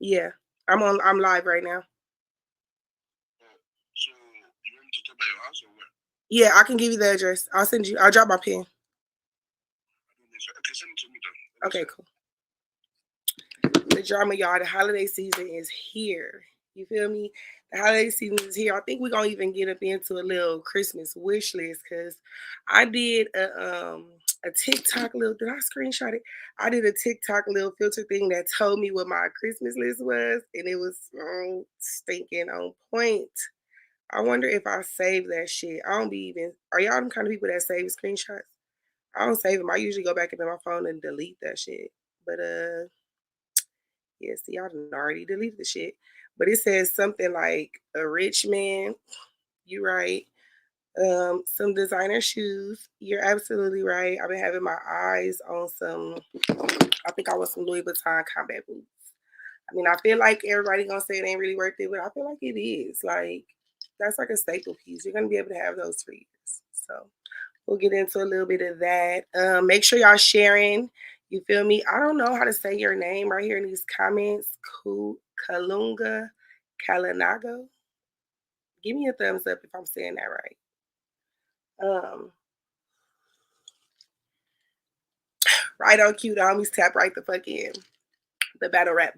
Yeah. I'm live right now. So you want me to talk about your house or what? Yeah, I can give you the address. I'll drop my pen. Okay, send it to me though. Okay, cool. The drama, y'all, the holiday season is here. You feel me? The holiday season is here. I think we're gonna even get up into a little Christmas wish list because I did a TikTok little, did I screenshot it? I did a TikTok little filter thing that told me what my Christmas list was, and it was so stinking on point. I wonder if I save that shit. I don't be even, are y'all the kind of people that save screenshots? I don't save them. I usually go back into my phone and delete that shit. But yeah, see, I done already deleted the shit. But it says something like a rich man. You right. Some designer shoes. You're absolutely right. I've been having my eyes on some. I think I want some Louis Vuitton combat boots. I mean, I feel like everybody gonna say it ain't really worth it, but I feel like it is. Like that's like a staple piece. You're gonna be able to have those for years. So we'll get into a little bit of that. Make sure y'all sharing. You feel me? I don't know how to say your name right here in these comments. Kalunga Kalanago. Give me a thumbs up if I'm saying that right. Right on cue, the homies tap right the fuck in. The battle rap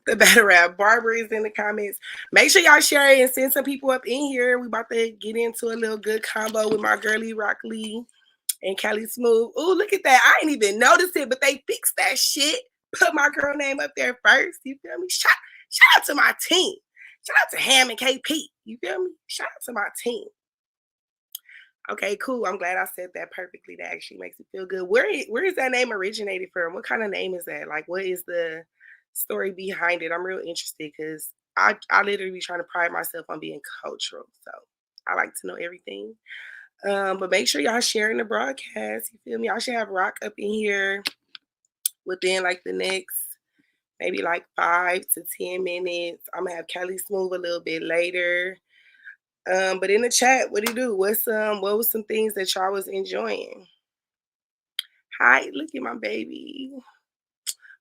the battle rap Barbara is in the comments. Make sure y'all share it and send some people up in here. We about to get into a little good combo with my girly Rocq Lee and Cali Smoove. Ooh, look at that. I ain't even noticed it, but they fixed that shit. Put my girl name up there first. You feel me? Shout out to my team. Shout out to Ham and KP. You feel me? Shout out to my team. Okay, cool. I'm glad I said that perfectly. That actually makes me feel good. Where is that name originated from? What kind of name is that? Like, what is the story behind it? I'm real interested because I literally be trying to pride myself on being cultural. So I like to know everything. But make sure y'all sharing the broadcast. You feel me? I should have Rock up in here within like the next maybe like 5 to 10 minutes. I'm gonna have Cali Smoove a little bit later. But in the chat, what do you do? What was some things that y'all was enjoying? Hi, look at my baby.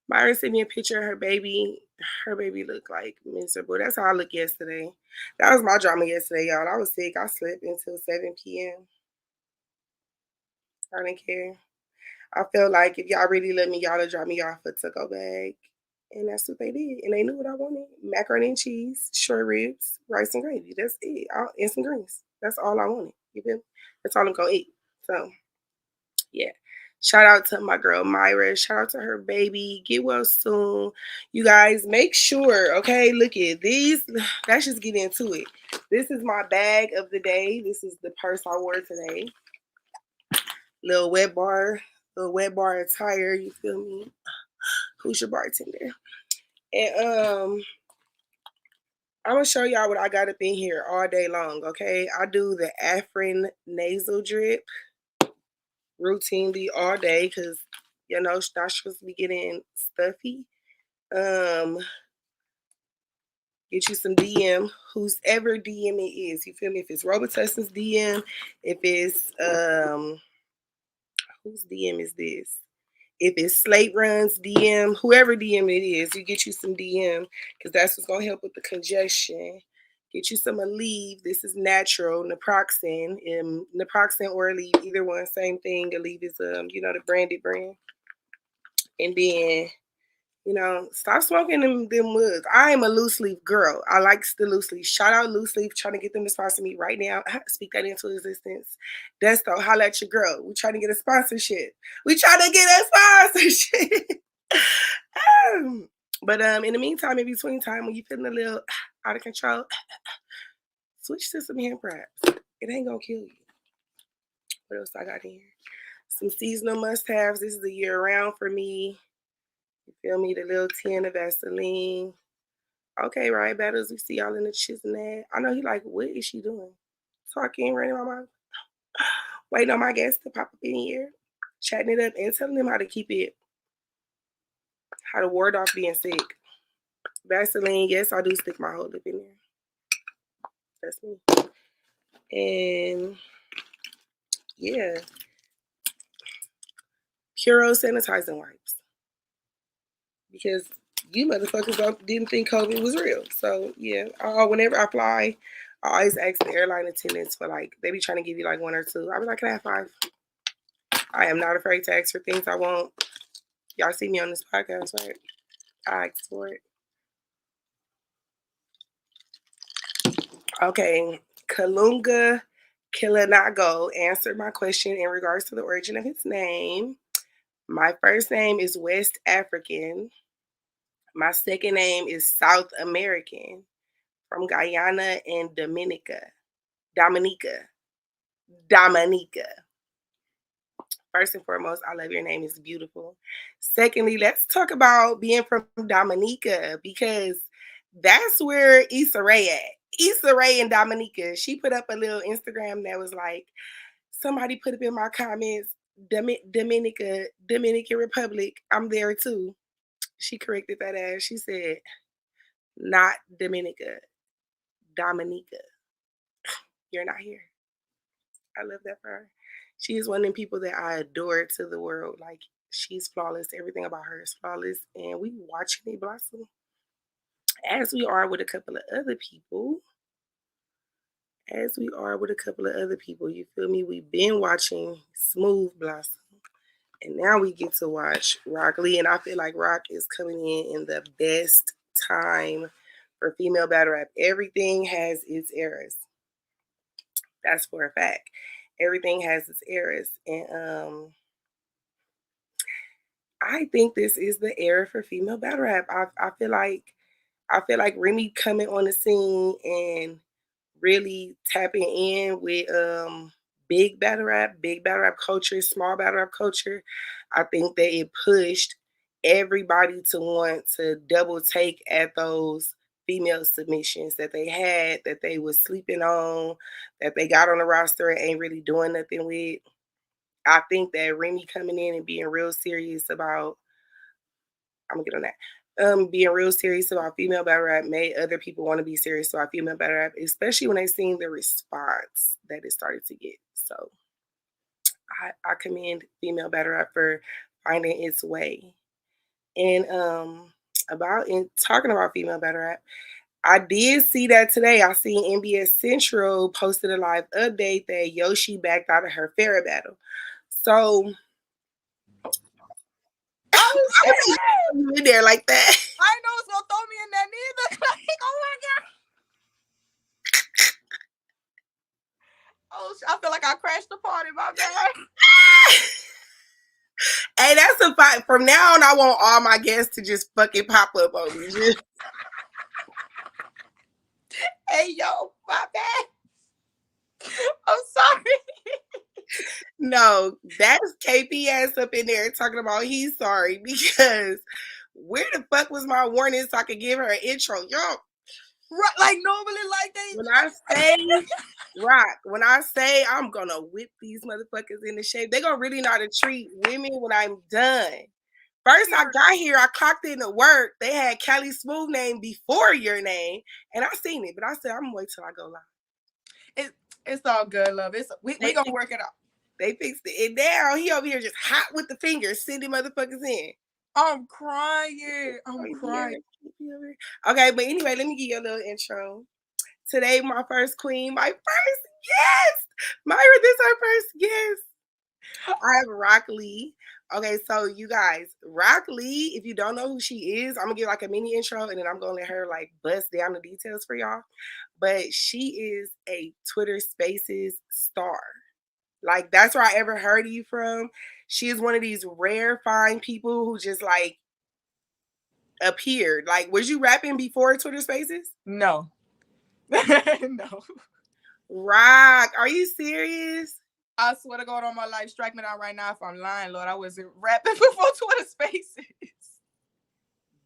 Myra sent me a picture of her baby. Her baby looked like miserable. That's how I looked yesterday. That was my drama yesterday, y'all. I was sick. I slept until 7 p.m. I didn't care. I felt like if y'all really let me, y'all would drop me off a to-go bag. And that's what they did. And they knew what I wanted. Macaroni and cheese, short ribs, rice and gravy. That's it. And some greens. That's all I wanted. You feel me? That's all I'm going to eat. So, yeah. Shout out to my girl Myra. Shout out to her baby. Get well soon. You guys, make sure, okay? Look at these. Let's just get into it. This is my bag of the day. This is the purse I wore today. Little wet bar attire. You feel me? Who's your bartender? And I'm gonna show y'all what I got up in here all day long. Okay, I do the Afrin nasal drip routinely all day because you know it's not supposed to be getting stuffy. Um, get you some DM, who's ever DM it is. You feel me? If it's Robitussin's DM, if it's whose DM is this? If it's Slate Runs DM, whoever DM it is, you get you some DM because that's what's gonna help with the congestion. Get you some Aleve. This is natural naproxen, naproxen or Aleve, either one, same thing. Aleve is the branded brand. And then stop smoking them woods. I am a loose leaf girl. I like the loose leaf. Shout out loose leaf, trying to get them to sponsor me right now. Speak that into existence. Desto, holla at your girl. We trying to get a sponsorship. We trying to get a sponsorship. But in the meantime, in between time, when you feeling a little out of control, switch to some hand wraps. It ain't gonna kill you. What else I got in here? Some seasonal must-haves. This is a year-round for me. You feel me? The little tin of Vaseline. Okay, right, battles. We see y'all in the chisenette. I know he like, what is she doing? Talking right in my mouth. Waiting on my guests to pop up in here, chatting it up and telling them how to keep it, how to ward off being sick. Vaseline, yes, I do stick my whole lip in there. That's me. And yeah, Puro sanitizing wipes. Because You motherfuckers didn't think COVID was real. So yeah, whenever I fly, I always ask the airline attendants for like they be trying to give you like one or two. I be like, can I have five? I am not afraid to ask for things I want. Y'all see me on this podcast, right? I asked for it. Okay, Kalunga Kilanago answered my question in regards to the origin of his name. My first name is West African. My second name is South American from Guyana and Dominica. First and foremost, I love your name. It's beautiful. Secondly, let's talk about being from Dominica because that's where Issa Rae at. Issa Rae and Dominica. She put up a little Instagram that was like, somebody put up in my comments, Dominican Republic. I'm there too. She corrected that ass. She said, not Dominica, Dominica. You're not here. I love that for her. She is one of them people that I adore to the world. Like, she's flawless. Everything about her is flawless. And we watching it blossom. As we are with a couple of other people. You feel me? We've been watching Smooth blossom. And now we get to watch Rocq Lee. And I feel like Rocq is coming in the best time for female battle rap. Everything has its eras. That's for a fact. Everything has its eras. And I think this is the era for female battle rap. I feel like Remy coming on the scene and really tapping in with big battle rap culture, small battle rap culture. I think that it pushed everybody to want to double take at those female submissions that they had, that they was sleeping on, that they got on the roster and ain't really doing nothing with. I think that Remy coming in and being real serious about, I'm gonna get on that. Being real serious about female battle rap made other people want to be serious about female battle rap, especially when they seen the response that it started to get. So I commend female battle rap for finding its way. And talking about female battle rap, I did see that today. I seen NBS Central posted a live update that Yoshi backed out of her Farrah battle. So you in there like that. I know it's gonna throw me in that neither. Like, oh my god. Oh, I feel like I crashed the party, my bad. Hey, that's a fight. From now on, I want all my guests to just fucking pop up on me. Hey, yo, my bad. I'm sorry. No, that's KP ass up in there talking about he's sorry because where the fuck was my warning so I could give her an intro? Yo, right, like normally, like they. When I say Rocq, when I say I'm gonna whip these motherfuckers in the shape, they gonna really know how to treat women when I'm done. First, I got here, I clocked into work. They had Cali Smoove name before your name, and I seen it, but I said I'm gonna wait till I go live. It's all good, love. We gonna work it out. They fixed it, and now he over here just hot with the fingers, sending motherfuckers in. I'm crying. I'm crying. Okay, but anyway, let me give you a little intro. Today, my first queen, my first guest. Myra, this is our first guest. I have Rocq Lee. Okay, so you guys, Rocq Lee, if you don't know who she is, I'm gonna give like a mini intro and then I'm gonna let her like bust down the details for y'all. But she is a Twitter Spaces star. Like, that's where I ever heard of you from. She is one of these rare, fine people who just like appeared. Like, was you rapping before Twitter Spaces? No. No. Rocq, are you serious? I swear to God on my life, strike me down right now if I'm lying, Lord. I wasn't rapping before Twitter Spaces.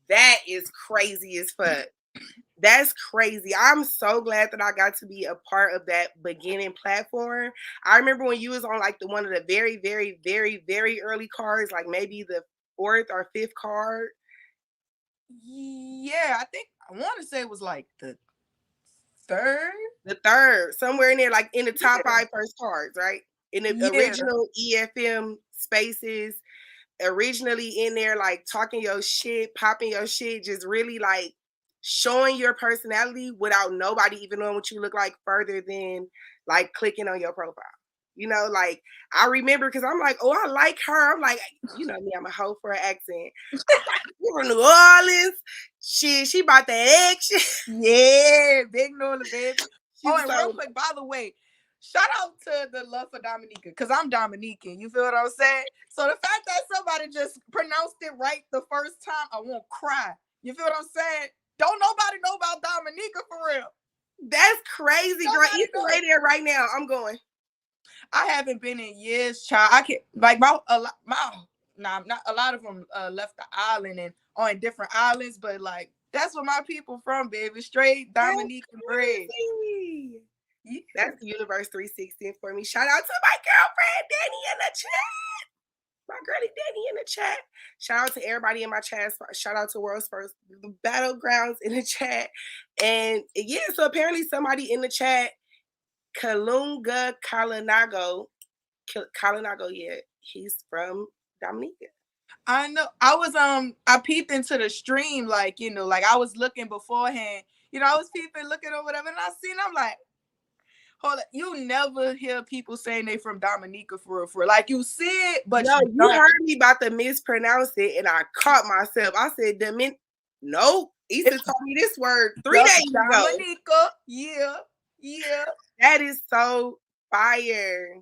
That is crazy as fuck. That's crazy. I'm so glad that I got to be a part of that beginning platform. I remember when you was on like one of the very, very, very, very early cards, like maybe the 4th or 5th card. Yeah, I want to say it was like the 3rd. The 3rd, somewhere in there, like in the top 5 first cards, right? In the original EFM Spaces. originally in there, like talking your shit, popping your shit, just really like showing your personality without nobody even knowing what you look like further than like clicking on your profile. You know, like I remember because I'm like, oh, I like her. I'm like, you know me, I'm a hoe for an accent. We're from New Orleans. She bought that egg shit. Yeah, big Nola, baby. Oh, and So, real quick, by the way, shout out to the love for Dominica, because I'm Dominican. You feel what I'm saying? So the fact that somebody just pronounced it right the first time, I won't cry. You feel what I'm saying? Don't nobody know about Dominica for real. that's crazy, girl. Nobody It's right there right now. I'm going. I haven't been in years, child. I can't like not a lot of them left the island and on different islands, but like that's where my people from, baby. Straight Dominican bread. Yeah. That's Universe 360 for me. Shout out to my girlfriend Danny in the chat. My girlie Danny in the chat. Shout out to everybody in my chat. Shout out to World's First Battlegrounds in the chat. And yeah, so apparently somebody in the chat, Kalunga Kalinago, yeah, he's from Dominica. I know. I peeped into the stream, like, you know, like I was looking beforehand. You know, I was peeping, looking or whatever, and I seen, I'm like, hold up, you never hear people saying they from Dominica for real, for real. Like you see it, but no, you you don't. heard me about to mispronounce it, and I caught myself. I said, nope. Issa told me this word 3 days ago. Dominica, yeah. That is so fire.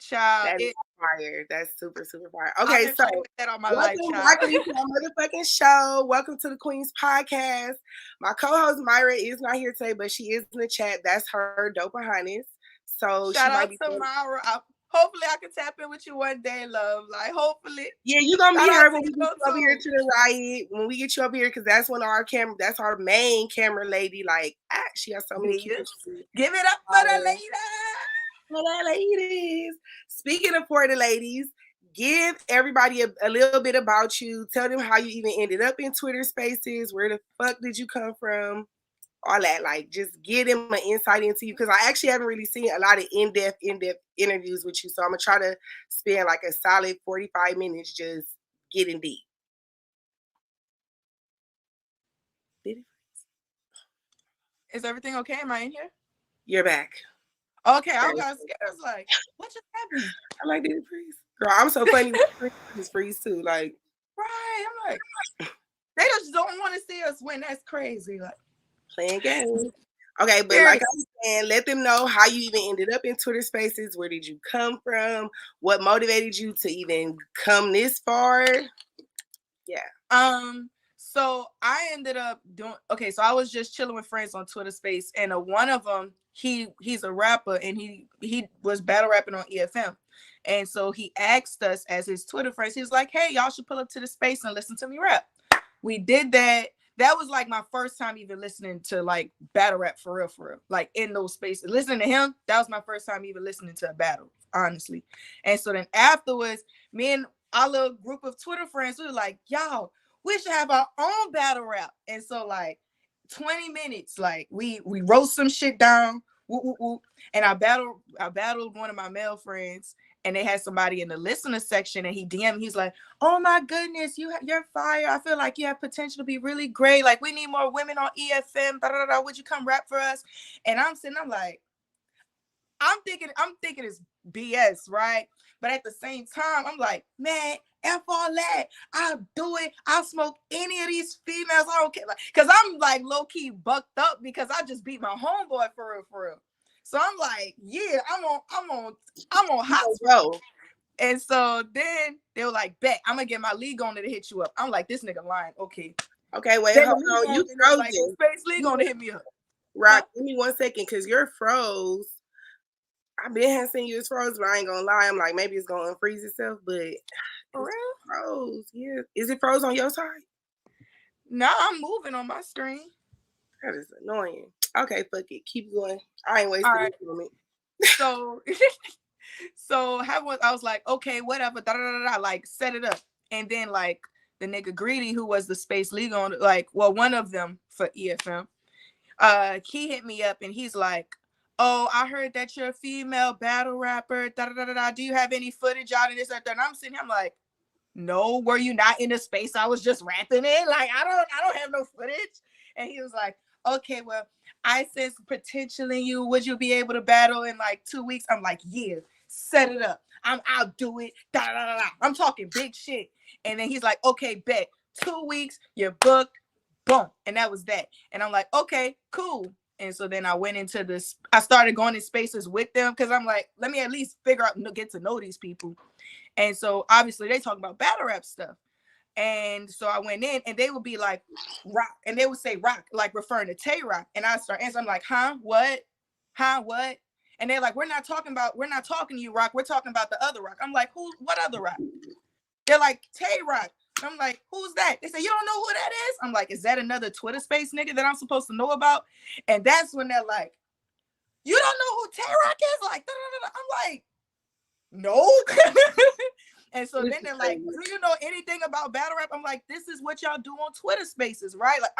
Child, That is fire. That's super, super fire. Okay, so that on my welcome, Rocq Lee, to our motherfucking show. Welcome to the Queen's Podcast. My co-host Myra is not here today, but she is in the chat. That's her dope highness. So shout she out might be to Myra. Hopefully I can tap in with you one day, love. Like hopefully. Yeah, you're gonna meet her when we get you over too. here to the Riot. When we get you over here, because that's one of our camera. That's our main camera lady. Like, she has so many cute. Give it up for the ladies. For the ladies. Speaking of for the ladies, give everybody a little bit about you. Tell them how you even ended up in Twitter Spaces. Where the fuck did you come from? All that, like, just get them an insight into you, because I actually haven't really seen a lot of in-depth interviews with you, so I'm gonna try to spend like a solid 45 minutes just getting deep. Is everything okay? Am I in here? You're back. Okay, I got scared. I was like, what just happened? I like Diddy Freeze. Girl, I'm so funny with Freeze too. Like, right, I'm like, they just don't want to see us win. That's crazy. Like, playing games. Okay, but like I was saying, let them know how you even ended up in Twitter Spaces. Where did you come from? What motivated you to even come this far? Yeah. So I ended up doing okay. So I was just chilling with friends on Twitter Space, and one of them, he's a rapper, and he was battle rapping on EFM, and so he asked us as his Twitter friends. He was like, "Hey, y'all should pull up to the space and listen to me rap." We did that. That was like my first time even listening to like battle rap for real, like in those spaces. Listening to him, that was my first time even listening to a battle, honestly. And so then afterwards, me and our little group of Twitter friends, we were like, "Y'all, we should have our own battle rap." And so like 20 minutes, like we wrote some shit down, and I battled one of my male friends, and they had somebody in the listener section, and he DM'd me. He's like, "Oh my goodness, you're fire. I feel like you have potential to be really great. Like we need more women on EFM. Would you come rap for us?" And I'm like, I'm thinking it's BS, right? But at the same time, I'm like, man, F all that. I'll do it. I'll smoke any of these females. I don't care. Like, cause I'm like low-key bucked up because I just beat my homeboy for real. So I'm like, yeah, I'm on hot row. And so then they were like, bet, I'm gonna get my league owner to hit you up. I'm like, this nigga lying. Okay, wait, then hold on. You frozen. Like, Space League gonna hit me up. Right, give me 1 second, because you're froze. I've been seeing you as froze, but I ain't gonna lie. I'm like, maybe it's gonna unfreeze itself, but for real? Froze, yeah. Is it froze on your side? No, I'm moving on my screen. That is annoying. Okay, fuck it. Keep going. I ain't wasting this moment. So, I was like, okay, whatever. Like, set it up. And then, like, the nigga Greedy, who was the Space League on, like, well, one of them for EFM, he hit me up and he's like, "Oh, I heard that you're a female battle rapper. Do you have any footage out of this?" And I'm sitting here, I'm like, no, were you not in the space I was just rapping in? Like, I don't have no footage. And he was like, okay, well, I sense potential in you. Would you be able to battle in like 2 weeks? I'm like, yeah, set it up. I'll do it. Da, da, da, da. I'm talking big shit. And then he's like, okay, bet. 2 weeks, you're booked. Boom. And that was that. And I'm like, okay, cool. And so then I went into this, I started going in spaces with them because I'm like, let me at least figure out, get to know these people. And so obviously they talk about battle rap stuff. And so I went in and they would be like, Rocq. And they would say Rocq, like referring to Tay Rock. And I start answering, I'm like, huh? What? Huh? What? And they're like, we're not talking to you, Rocq. We're talking about the other Rocq. I'm like, what other Rocq? They're like, Tay Rock. I'm like, who's that? They say, you don't know who that is? I'm like, is that another Twitter space nigga that I'm supposed to know about? And that's when they're like, you don't know who Tay Rock is? Like, I'm like, no. And so then they're like, do you know anything about battle rap? I'm like, this is what y'all do on Twitter spaces, right? Like,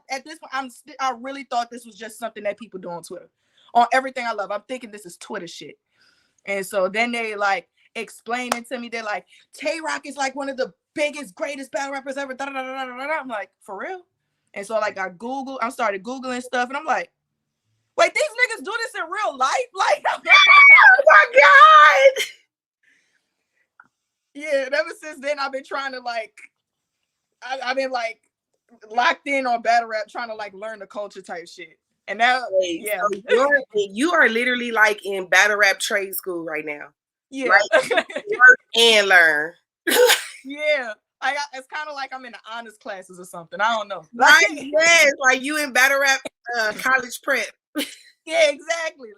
at this point, I really thought this was just something that people do on Twitter. On everything I love, I'm thinking this is Twitter shit. And so then they like explaining to me, they're like, Tay Rock is like one of the biggest, greatest battle rappers ever. Da, da, da, da, da, da. I'm like, for real? And so like I started Googling stuff, and I'm like, wait, these niggas do this in real life? Like, oh my God. Yeah, and ever since then, I've been trying to like, I've been like locked in on battle rap, trying to like learn the culture type shit. And now, yeah. So you are literally like in battle rap trade school right now. Yeah. Like, work and learn. Yeah. It's kind of like I'm in the honors classes or something. I don't know. Right? Yes, like you in battle rap college prep. Yeah, exactly.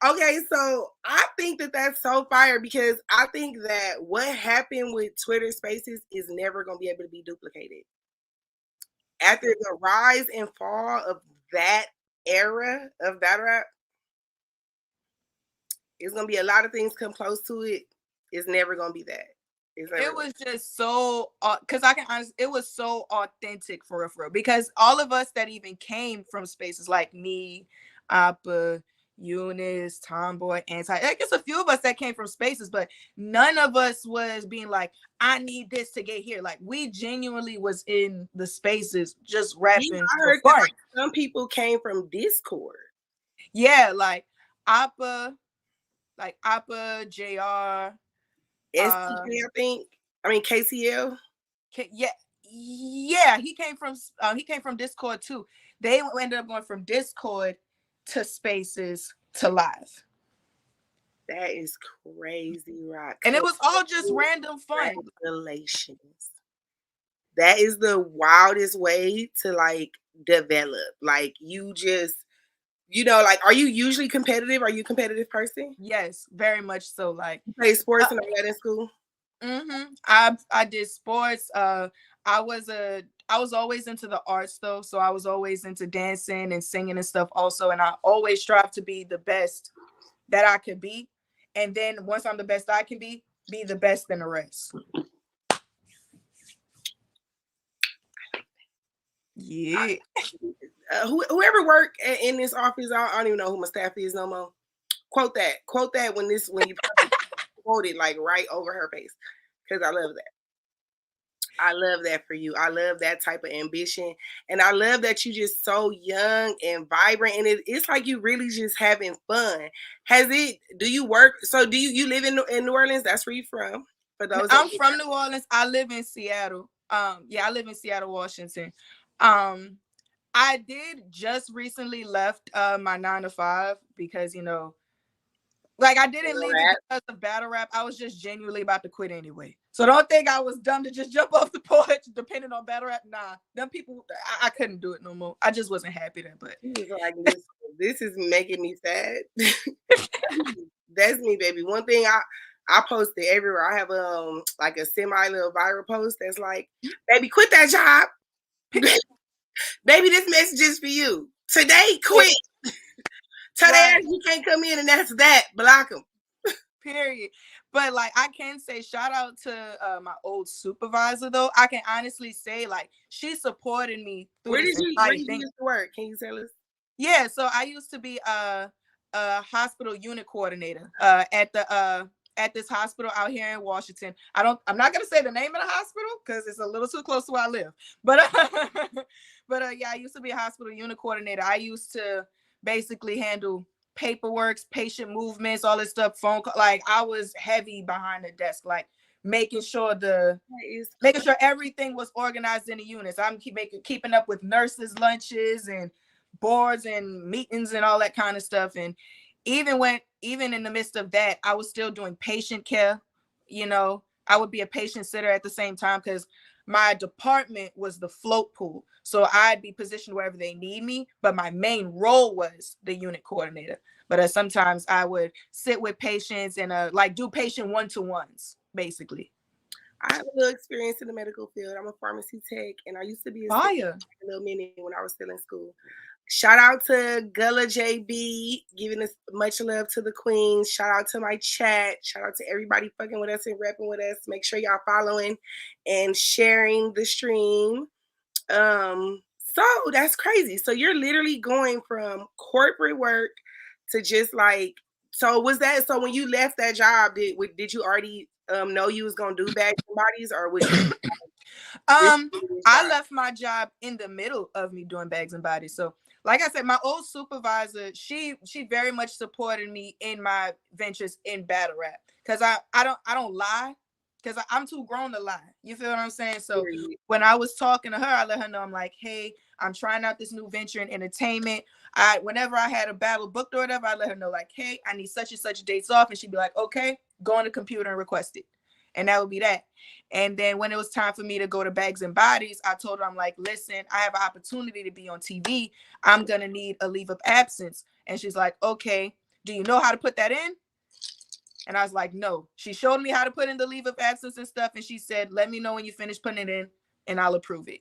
Okay, so I think that that's so fire because I think that what happened with Twitter Spaces is never going to be able to be duplicated. After the rise and fall of that era of battle rap, it's going to be a lot of things come close to it. It's never going to be that. It was just so, because it was so authentic for real. Because all of us that even came from spaces like me, Appa, Eunice, Tomboy, Anti, I guess a few of us that came from spaces, but none of us was being like, I need this to get here. Like, we genuinely was in the spaces just rapping. Yeah, I heard that, like, some people came from Discord. Yeah, like Appa, JR, STK, I think. I mean KCL. Yeah, he came from Discord too. They ended up going from Discord to Spaces to Live. That is crazy, Rocq. And it was all just random fun. Congratulations. That is the wildest way to like develop. Like you just, like, are you usually competitive? Are you a competitive person? Yes, very much so. Like, you play sports and all that in school? I did sports. I was always into the arts though, so I was always into dancing and singing and stuff also, and I always strive to be the best that I could be, and then once I'm the best I can be the best in the rest. Yeah. Whoever work in this office, I don't even know who my staff is no more. Quote that when you quote it like right over her face, because I love that. I love that for you. I love that type of ambition, and I love that you just so young and vibrant, and it's like you really just having fun. Do you work? So do you live in New Orleans? That's where you from? For those, I'm from New Orleans. I live in Seattle. I live in Seattle, Washington. I did just recently left my 9-to-5 because like I didn't leave it because of battle rap. I was just genuinely about to quit anyway. So don't think I was dumb to just jump off the porch depending on battle rap. Nah, them people, I couldn't do it no more. I just wasn't happy there. But like, this is making me sad. That's me, baby. One thing I posted everywhere. I have like a semi little viral post that's like, baby, quit that job. Baby, this message is for you. Today, quit. Today, you can't come in, and that's that. Block them. Period. But like, I can say shout out to my old supervisor though. I can honestly say like she supported me through. Where did you used to work? Can you tell us? Yeah, so I used to be a hospital unit coordinator at at this hospital out here in Washington. I'm not gonna say the name of the hospital because it's a little too close to where I live. But yeah, I used to be a hospital unit coordinator. I used to basically handle paperwork, patient movements, all this stuff, phone call. Like I was heavy behind the desk, like making sure everything was organized in the units. I'm keeping up with nurses' lunches and boards and meetings and all that kind of stuff. And even in the midst of that, I was still doing patient care. You know, I would be a patient sitter at the same time because my department was the float pool. So I'd be positioned wherever they need me, but my main role was the unit coordinator. But sometimes I would sit with patients and like do patient one-to-ones, basically. I have a little experience in the medical field. I'm a pharmacy tech, and I used to be a little minute when I was still in school. Shout out to Gullah JB, giving us much love to the queen. Shout out to my chat. Shout out to everybody fucking with us and repping with us. Make sure y'all following and sharing the stream. So that's crazy. So you're literally going from corporate work to just like, so was that, so when you left that job, did you already know you was gonna do bags and bodies, or was you I left my job in the middle of me doing bags and bodies. So like I said, my old supervisor, she very much supported me in my ventures in battle rap. Cause I don't lie, because I'm too grown to lie. You feel what I'm saying? So when I was talking to her, I let her know, I'm like, hey, I'm trying out this new venture in entertainment. Whenever I had a battle booked or whatever, I let her know, like, hey, I need such and such dates off. And she'd be like, okay, go on the computer and request it. And that would be that. And then when it was time for me to go to Bags and Bodies, I told her, I'm like, listen, I have an opportunity to be on TV. I'm going to need a leave of absence. And she's like, okay, do you know how to put that in? And I was like, no. She showed me how to put in the leave of absence and stuff. And she said, let me know when you finish putting it in and I'll approve it.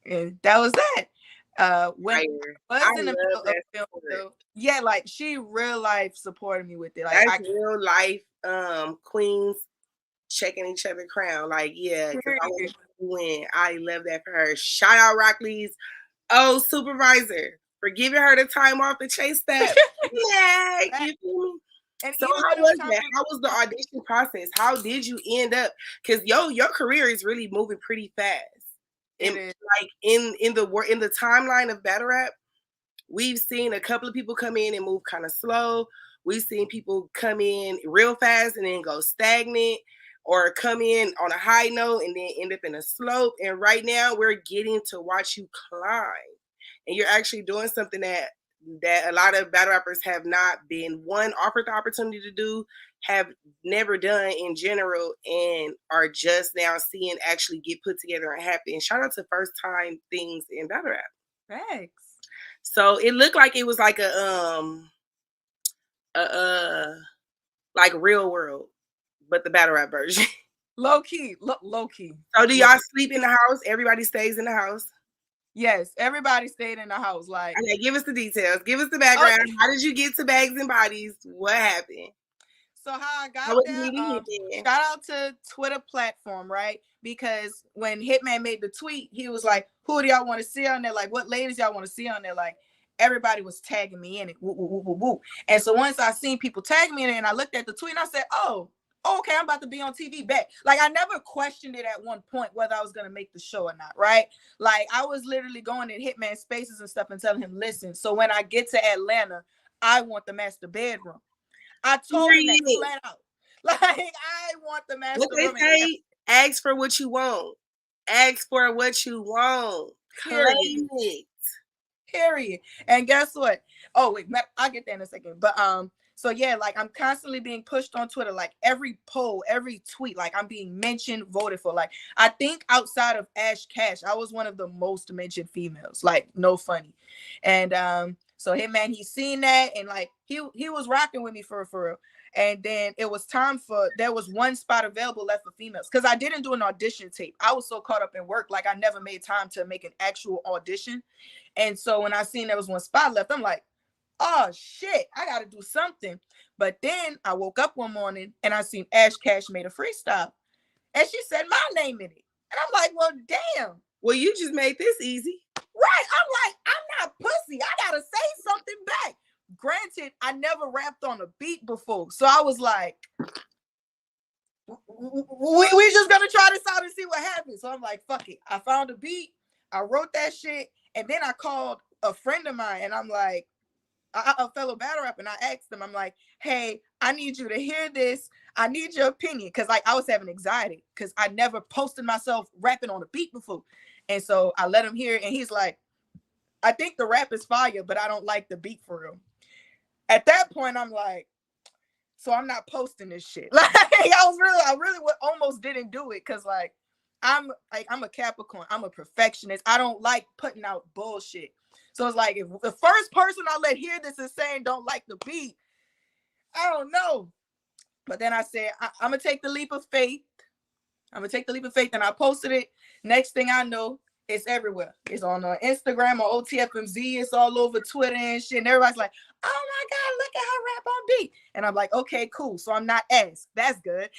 And that was that. When I was in the middle of film, though, yeah, like she real life supported me with it. Like that's real life queens checking each other crown. Like, yeah, because I want to win. I love that for her. Shout out Rocq Lee's old supervisor for giving her the time off to chase that. Yeah, you feel me? And so how was that? How was the audition process? How did you end up? Because your career is really moving pretty fast. Like in the timeline of battle rap, we've seen a couple of people come in and move kind of slow. We've seen people come in real fast and then go stagnant, or come in on a high note and then end up in a slope. And right now we're getting to watch you climb. And you're actually doing something that a lot of battle rappers have not been, one, offered the opportunity to do, have never done in general, and are just now seeing actually get put together and happen. And shout out to first time things in battle rap. Thanks. So it looked like it was like like Real World, but the battle rap version. Low key, low key. So do y'all sleep in the house? Everybody stays in the house? Yes, everybody stayed in the house. Like, okay, give us the details. Give us the background. Okay. How did you get to Bags and Bodies? What happened? So how I got there, shout out to Twitter platform, right? Because when Hitman made the tweet, he was like, who do y'all want to see on there? Like, what ladies y'all want to see on there? Like, everybody was tagging me in it. Woo, woo, woo, woo, woo. And so once I seen people tag me in it and I looked at the tweet and I said, oh, okay, I'm about to be on TV back. Like, I never questioned it at one point whether I was going to make the show or not, right? Like, I was literally going in Hitman spaces and stuff and telling him, listen, so when I get to Atlanta, I want the master bedroom. I told him that flat out. Like, I want the master room. What they say, ask for what you want. Ask for what you want. Claim it. Period. And guess what? Oh, wait, I'll get there in a second. But so yeah, like I'm constantly being pushed on Twitter, like every poll, every tweet, like I'm being mentioned, voted for. Like I think outside of Ash Cash, I was one of the most mentioned females. Like no funny. And so Hitman, he's seen that, and like he was rocking with me for real. And then it was time there was one spot available left for females because I didn't do an audition tape. I was so caught up in work, like I never made time to make an actual audition. And so when I seen there was one spot left, I'm like, oh shit, I gotta do something. But then I woke up one morning and I seen Ash Cash made a freestyle, and she said my name in it, and I'm like, well, damn. Well, you just made this easy. Right. I'm like, I'm not pussy. I gotta say something back. Granted, I never rapped on a beat before. So I was like, we just gonna try this out and see what happens. So I'm like, fuck it. I found a beat. I wrote that shit, and then I called a friend of mine, and I'm like, a fellow battle rapper, and I asked them, I'm like, hey, I need you to hear this. I need your opinion, because like I was having anxiety because I never posted myself rapping on a beat before, and so I let him hear it, and he's like, I think the rap is fire, but I don't like the beat for real. At that point, I'm like, so I'm not posting this shit. Like I really almost didn't do it because like I'm a Capricorn. I'm a perfectionist. I don't like putting out bullshit. So it's like if the first person I let hear this is saying don't like the beat, I don't know. But then I said I'm gonna take the leap of faith. And I posted it. Next thing I know, it's everywhere. It's on Instagram or OTFMZ. It's all over Twitter and shit. And everybody's like, oh my God, look at her rap on beat. And I'm like, okay, cool. So I'm not ass. That's good.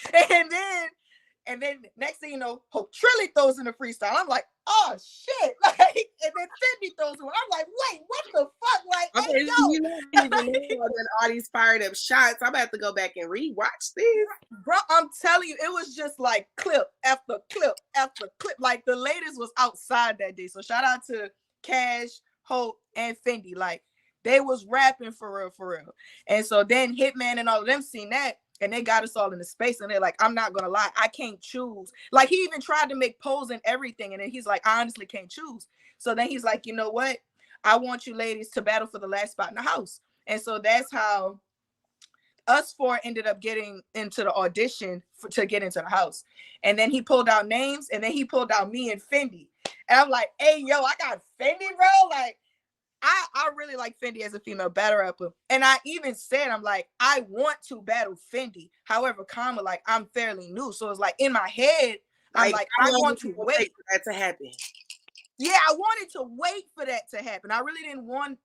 And then next thing you know, Hope Trilly throws in a freestyle. I'm like, oh shit. Like, and then Fendi throws in one. I'm like, wait, what the fuck? Like, Okay, hey, yo. you know, all these fired up shots. I'm about to go back and rewatch this. Bro, I'm telling you, it was just like clip after clip after clip. Like the latest was outside that day. So shout out to Cash, Hope, and Fendi. Like they was rapping for real, for real. And so then Hitman and all of them seen that. And they got us all in the space, and they're like, I'm not gonna lie, I can't choose. Like he even tried to make polls and everything, and then he's like, I honestly can't choose. So then he's like, you know what? I want you ladies to battle for the last spot in the house. And so that's how us four ended up getting into the audition to get into the house. And then he pulled out names, and then he pulled out me and Fendi. And I'm like, hey, yo, I got Fendi, bro. Like, I really like Fendi as a female battle rapper. And I even said, I'm like, I want to battle Fendi. However, comma, like, I'm fairly new. So it's like, in my head, I'm like I want to wait for that to happen. Yeah, I wanted to wait for that to happen. I really didn't want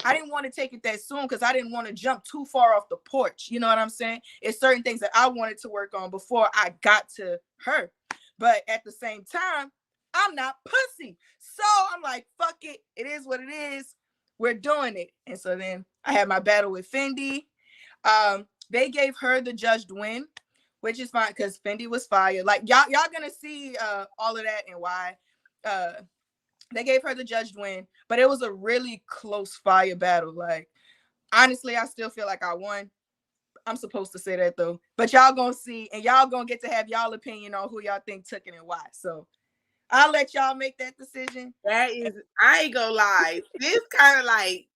to take it that soon because I didn't want to jump too far off the porch. You know what I'm saying? It's certain things that I wanted to work on before I got to her. But at the same time, I'm not pussy. So I'm like, fuck it. It is what it is. We're doing it. And so then I had my battle with Fendi. They gave her the judged win, which is fine because Fendi was fire. Like y'all gonna see all of that and why. They gave her the judged win, but it was a really close fire battle. Like, honestly, I still feel like I won. I'm supposed to say that though, but y'all gonna see, and y'all gonna get to have y'all opinion on who y'all think took it and why. So I'll let y'all make that decision. That is, I ain't gonna lie. This kind of like,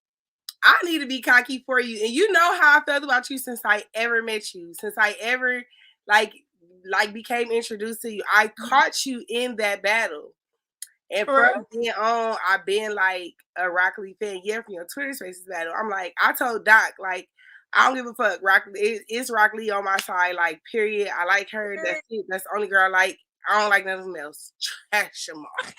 I need to be cocky for you. And you know how I felt about you since I ever met you, since I ever like became introduced to you. I caught you in that battle. And from then on, I've been like a Rocq Lee fan. Yeah, from your Twitter Spaces battle. I'm like, I told Doc, like, I don't give a fuck. It's Rocq Lee on my side, like, period. I like her. That's it. That's the only girl I like. I don't like nothing else. Trash them all.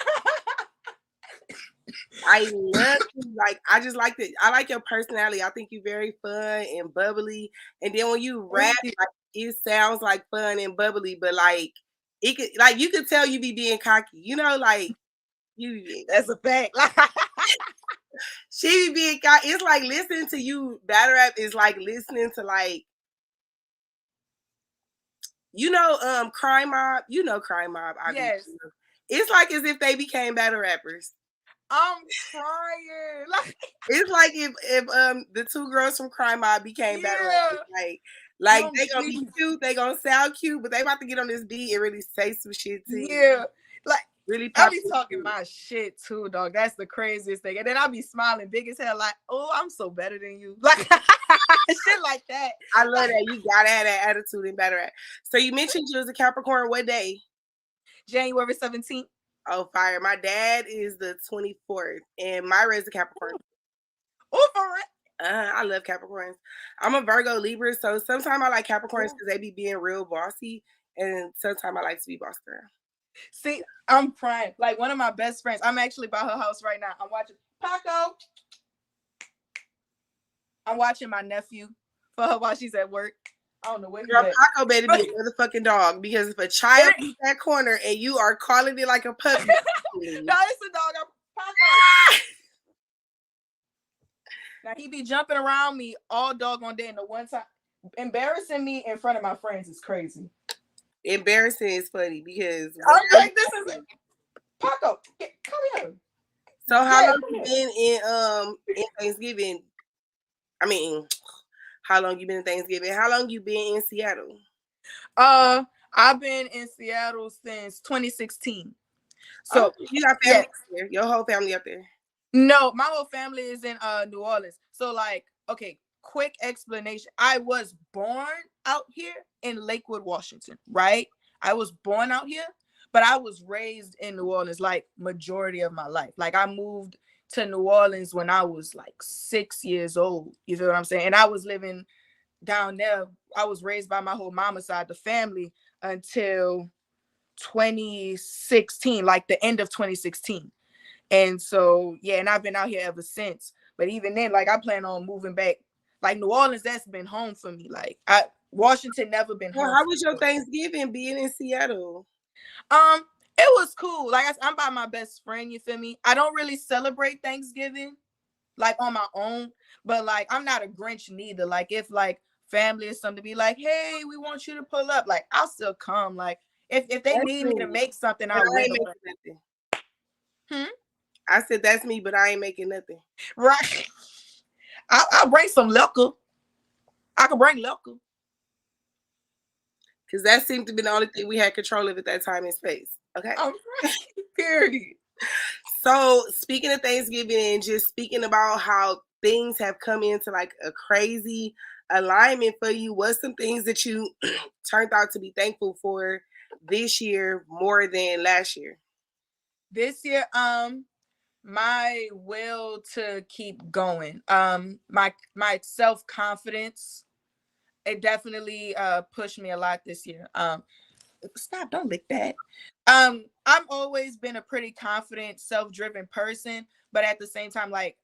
I love you. Like, I just like it. I like your personality. I think you're very fun and bubbly. And then when you rap, like, it sounds like fun and bubbly, but like it could, like, you could tell you be being cocky. You know, like. That's a fact. She be being cocky. It's like listening to you battle rap is like listening to like, you know, Crime Mob. You know Crime Mob. Yes. It's like as if they became battle rappers. I'm crying. Like, it's like if the two girls from Crime Mob became battle rappers. Like they gonna be cute, they gonna sound cute, but they about to get on this beat and really say some shit to you. Yeah. Like really I be talking my shit too, dog. That's the craziest thing. And then I'll be smiling big as hell, like, oh, I'm so better than you. Like shit like that. I love that. You gotta have that attitude in battle rap. So you mentioned you was a Capricorn. What day? January 17th. Oh, fire. My dad is the 24th, and Myra is a Capricorn. Oh, for real? I love Capricorns. I'm a Virgo Libra, so sometimes I like Capricorns because they be being real bossy, and sometimes I like to be bossed around. See, I'm crying. Like one of my best friends. I'm actually by her house right now. I'm watching Paco. I'm watching my nephew for her while she's at work. I don't know where he's at. Paco better be a motherfucking dog because if a child is that corner and you are calling it like a puppy. No, it's a dog. I'm Paco. Now he be jumping around me all doggone day, and the one time embarrassing me in front of my friends is crazy. Embarrassing is funny because I'm like, this is it. Paco, come here. So how Yeah, long come you here. been in Thanksgiving? I mean, how long you been in Thanksgiving? How long you been in Seattle? I've been in Seattle since 2016. Oh, So you got yeah, family up there. Your whole family up there. no, my whole family is in New Orleans. So like, okay, quick explanation. I was born out here in Lakewood, Washington, right? I was born out here, but I was raised in New Orleans like majority of my life. Like I moved to New Orleans when I was like 6 years old. You feel what I'm saying? And I was living down there. I was raised by my whole mama side, the family, until 2016, like the end of 2016. And so, yeah, and I've been out here ever since. But even then, like I plan on moving back. Like New Orleans, that's been home for me. Like Washington never been Well, home how for was me. your Thanksgiving being in Seattle? It was cool. Like I'm by my best friend, you feel me? I don't really celebrate Thanksgiving like on my own, but like I'm not a Grinch neither. Like if like family or something be like, hey, we want you to pull up, like I'll still come. Like if they That's need me to me. make something, But I I will. ain't making nothing. Hmm? I said that's me, but I ain't making nothing. Right. I'll bring some liquor. I can bring liquor. Because that seemed to be the only thing we had control of at that time and space. Okay. All right. Period. So speaking of Thanksgiving and just speaking about how things have come into like a crazy alignment for you, what's some things that you turned out to be thankful for this year more than last year? This year, my will to keep going. My self-confidence, it definitely pushed me a lot this year. Stop, don't lick that. I've always been a pretty confident, self-driven person, but at the same time, like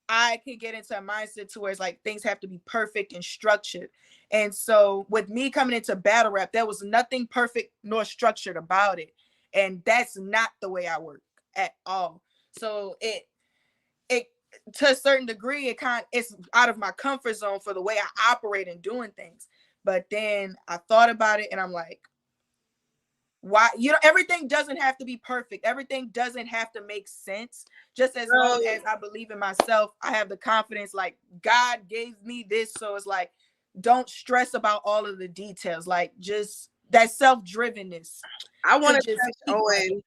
I can get into a mindset to where it's like things have to be perfect and structured. And so with me coming into battle rap, there was nothing perfect nor structured about it. And that's not the way I work at all. So it to a certain degree, it's out of my comfort zone for the way I operate and doing things. But then I thought about it and I'm like, why, everything doesn't have to be perfect, everything doesn't have to make sense. Just as long as I believe in myself, I have the confidence, like God gave me this, so it's like don't stress about all of the details, like just that self-drivenness I want to to just touch keep running. on.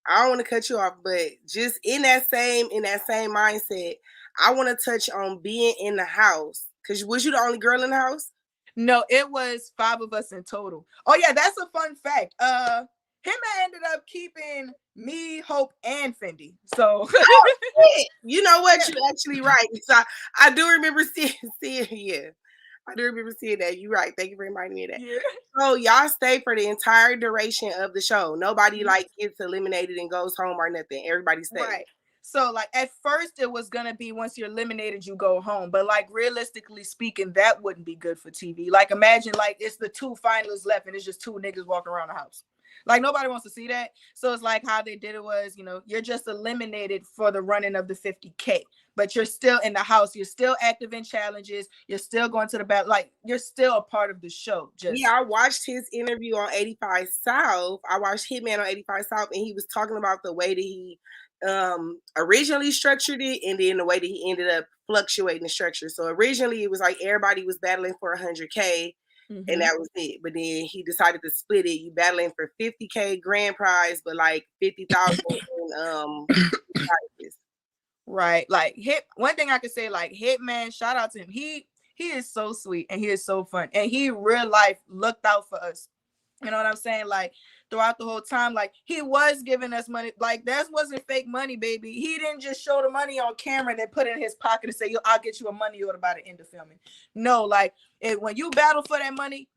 I don't want to cut you off, but just in that same mindset, I want to touch on being in the house. Cause was you the only girl in the house? No, it was 5 of us in total. Oh yeah, that's a fun fact. Him ended up keeping me, Hope, and Fendi. So You know what? yeah. You actually right. So I do remember seeing yeah. I do remember seeing that. You're right. Thank you for reminding me of that. Yeah. So y'all stay for the entire duration of the show. Nobody like gets eliminated and goes home or nothing. Everybody stays. Right. So like at first it was gonna be once you're eliminated, you go home. But like realistically speaking, that wouldn't be good for TV. Like imagine like it's the 2 finalists left and it's just 2 niggas walking around the house. Like nobody wants to see that. So it's like how they did it was, you're just eliminated for the running of the 50K, but you're still in the house. You're still active in challenges. You're still going to the battle. Like you're still a part of the show. Yeah, Just I watched his interview on 85 South. I watched Hitman on 85 South, and he was talking about the way that he originally structured it and then the way that he ended up fluctuating the structure. So originally it was like everybody was battling for 100K and that was it. But then he decided to split it. You battling for 50K grand prize, but like 50,000 in prizes. right. Like one thing I could say, like Hitman, shout out to him. He is so sweet and he is so fun. And he real life looked out for us. You know what I'm saying? Like throughout the whole time, like he was giving us money. Like that wasn't fake money, baby. He didn't just show the money on camera and then put it in his pocket and say, "Yo, I'll get you a money order by the end of filming." No, like when you battle for that money,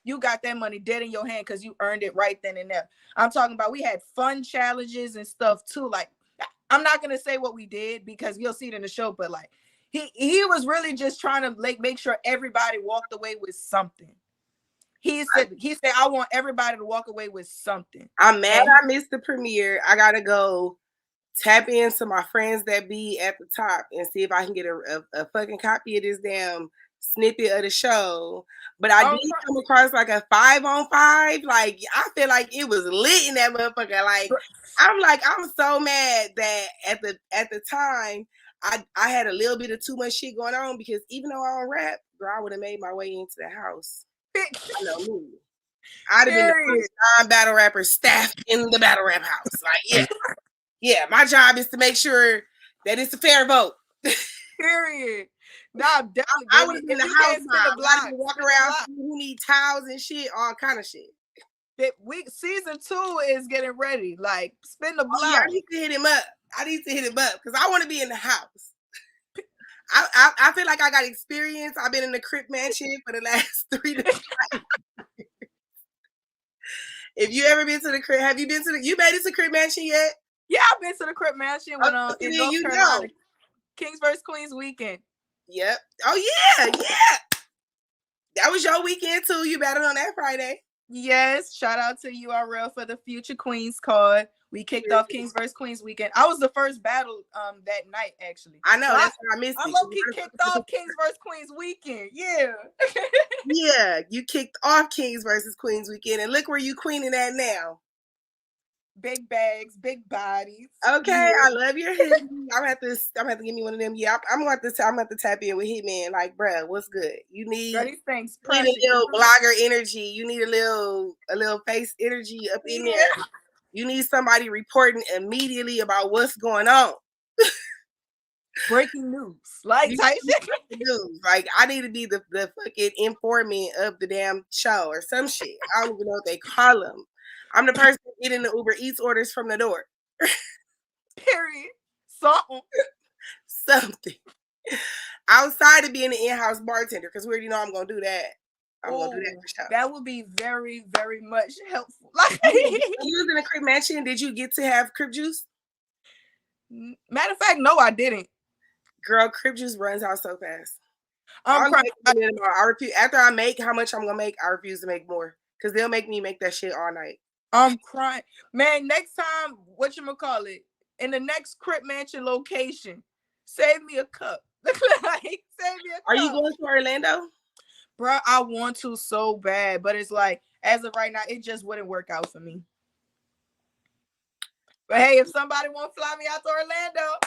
you got that money dead in your hand because you earned it right then and there. I'm talking about we had fun challenges and stuff too. Like I'm not gonna say what we did because you'll see it in the show, but like he was really just trying to like make sure everybody walked away with something. He said I want everybody to walk away with something. I'm mad And I missed the premiere. I gotta go tap into my friends that be at the top and see if I can get a fucking copy of this damn snippet of the show. But I Oh, did come across like a 5-on-5. Like I feel like it was lit in that motherfucker. Like I'm so mad that at the time I had a little bit of too much shit going on because even though I don't rap, girl, I would have made my way into the house. I know me. I'd have been the first non-battle rapper staffed in the battle rap house. Like, yeah, my job is to make sure that it's a fair vote. Period. Nah, definitely. I would have been the house mom. I'd be walking around who need towels and shit, all kind of shit. Season 2 is getting ready. Like, spin the block. Yeah, I need to hit him up. Because I want to be in the house. I feel like I got experience. I've been in the Crip Mansion for the last 3 to 5 years. If you ever been to the Crip, have you been to you made it to Crip Mansion yet? Yeah, I've been to the Crip Mansion when in North Carolina. Kings vs. Queens weekend. Yep. Oh yeah. That was your weekend too. You battled on that Friday. Yes. Shout out to URL for the Future Queens card. We kicked off Kings vs. Queens weekend. I was the first battle that night, actually. I know, so that's why I missed it. I low-key kicked off Kings vs. Queens weekend. Yeah. Yeah, you kicked off Kings vs. Queens weekend, and look where you queening at now. Big bags, big bodies. Okay, yeah. I love your hoodie. I'm gonna have to give me one of them. Yeah, I'm gonna have to tap in with Hitman. Like, bruh, what's good? You need a little blogger energy. You need a little face energy up in there. You need somebody reporting immediately about what's going on. Breaking news, like type shit. News. Like I need to be the fucking informant of the damn show or some shit. I don't even know what they call them. I'm the person getting the Uber Eats orders from the door. Period. Something. Outside of being an in-house bartender, because we already know I'm gonna do that. I'm gonna do that for sure. That would be very, very much helpful. Like you was in a Crip Mansion. Did you get to have Crip juice? Matter of fact, no, I didn't. Girl, Crip juice runs out so fast. I refuse. After I make how much I'm gonna make, I refuse to make more because they'll make me make that shit all night. I'm crying, man. Next time, whatchamacallit, in the next Crip Mansion location, save me a cup. Like, save me a cup. Are you going to Orlando? Bro, I want to so bad, but it's like, as of right now, it just wouldn't work out for me. But hey, if somebody want to fly me out to Orlando,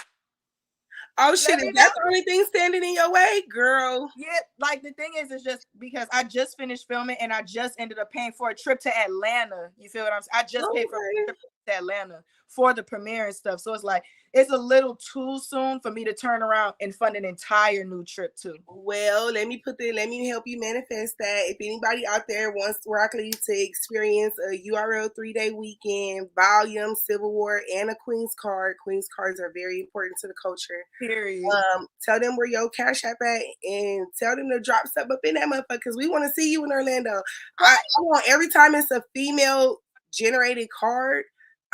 oh shit, is that the only thing standing in your way, girl? Yeah, like the thing is, it's just because I just finished filming and I just ended up paying for a trip to Atlanta. You feel what I'm saying? I just paid for a trip to Atlanta for the premiere and stuff. So it's like, it's a little too soon for me to turn around and fund an entire new trip too. Well, let me help you manifest that. If anybody out there wants Rocq Lee to experience a URL 3-day weekend, volume, Civil War, and a Queen's card. Queen's cards are very important to the culture. Period. Tell them where your Cash App at and tell them to drop stuff up in that motherfucker because we want to see you in Orlando. I want every time it's a female generated card,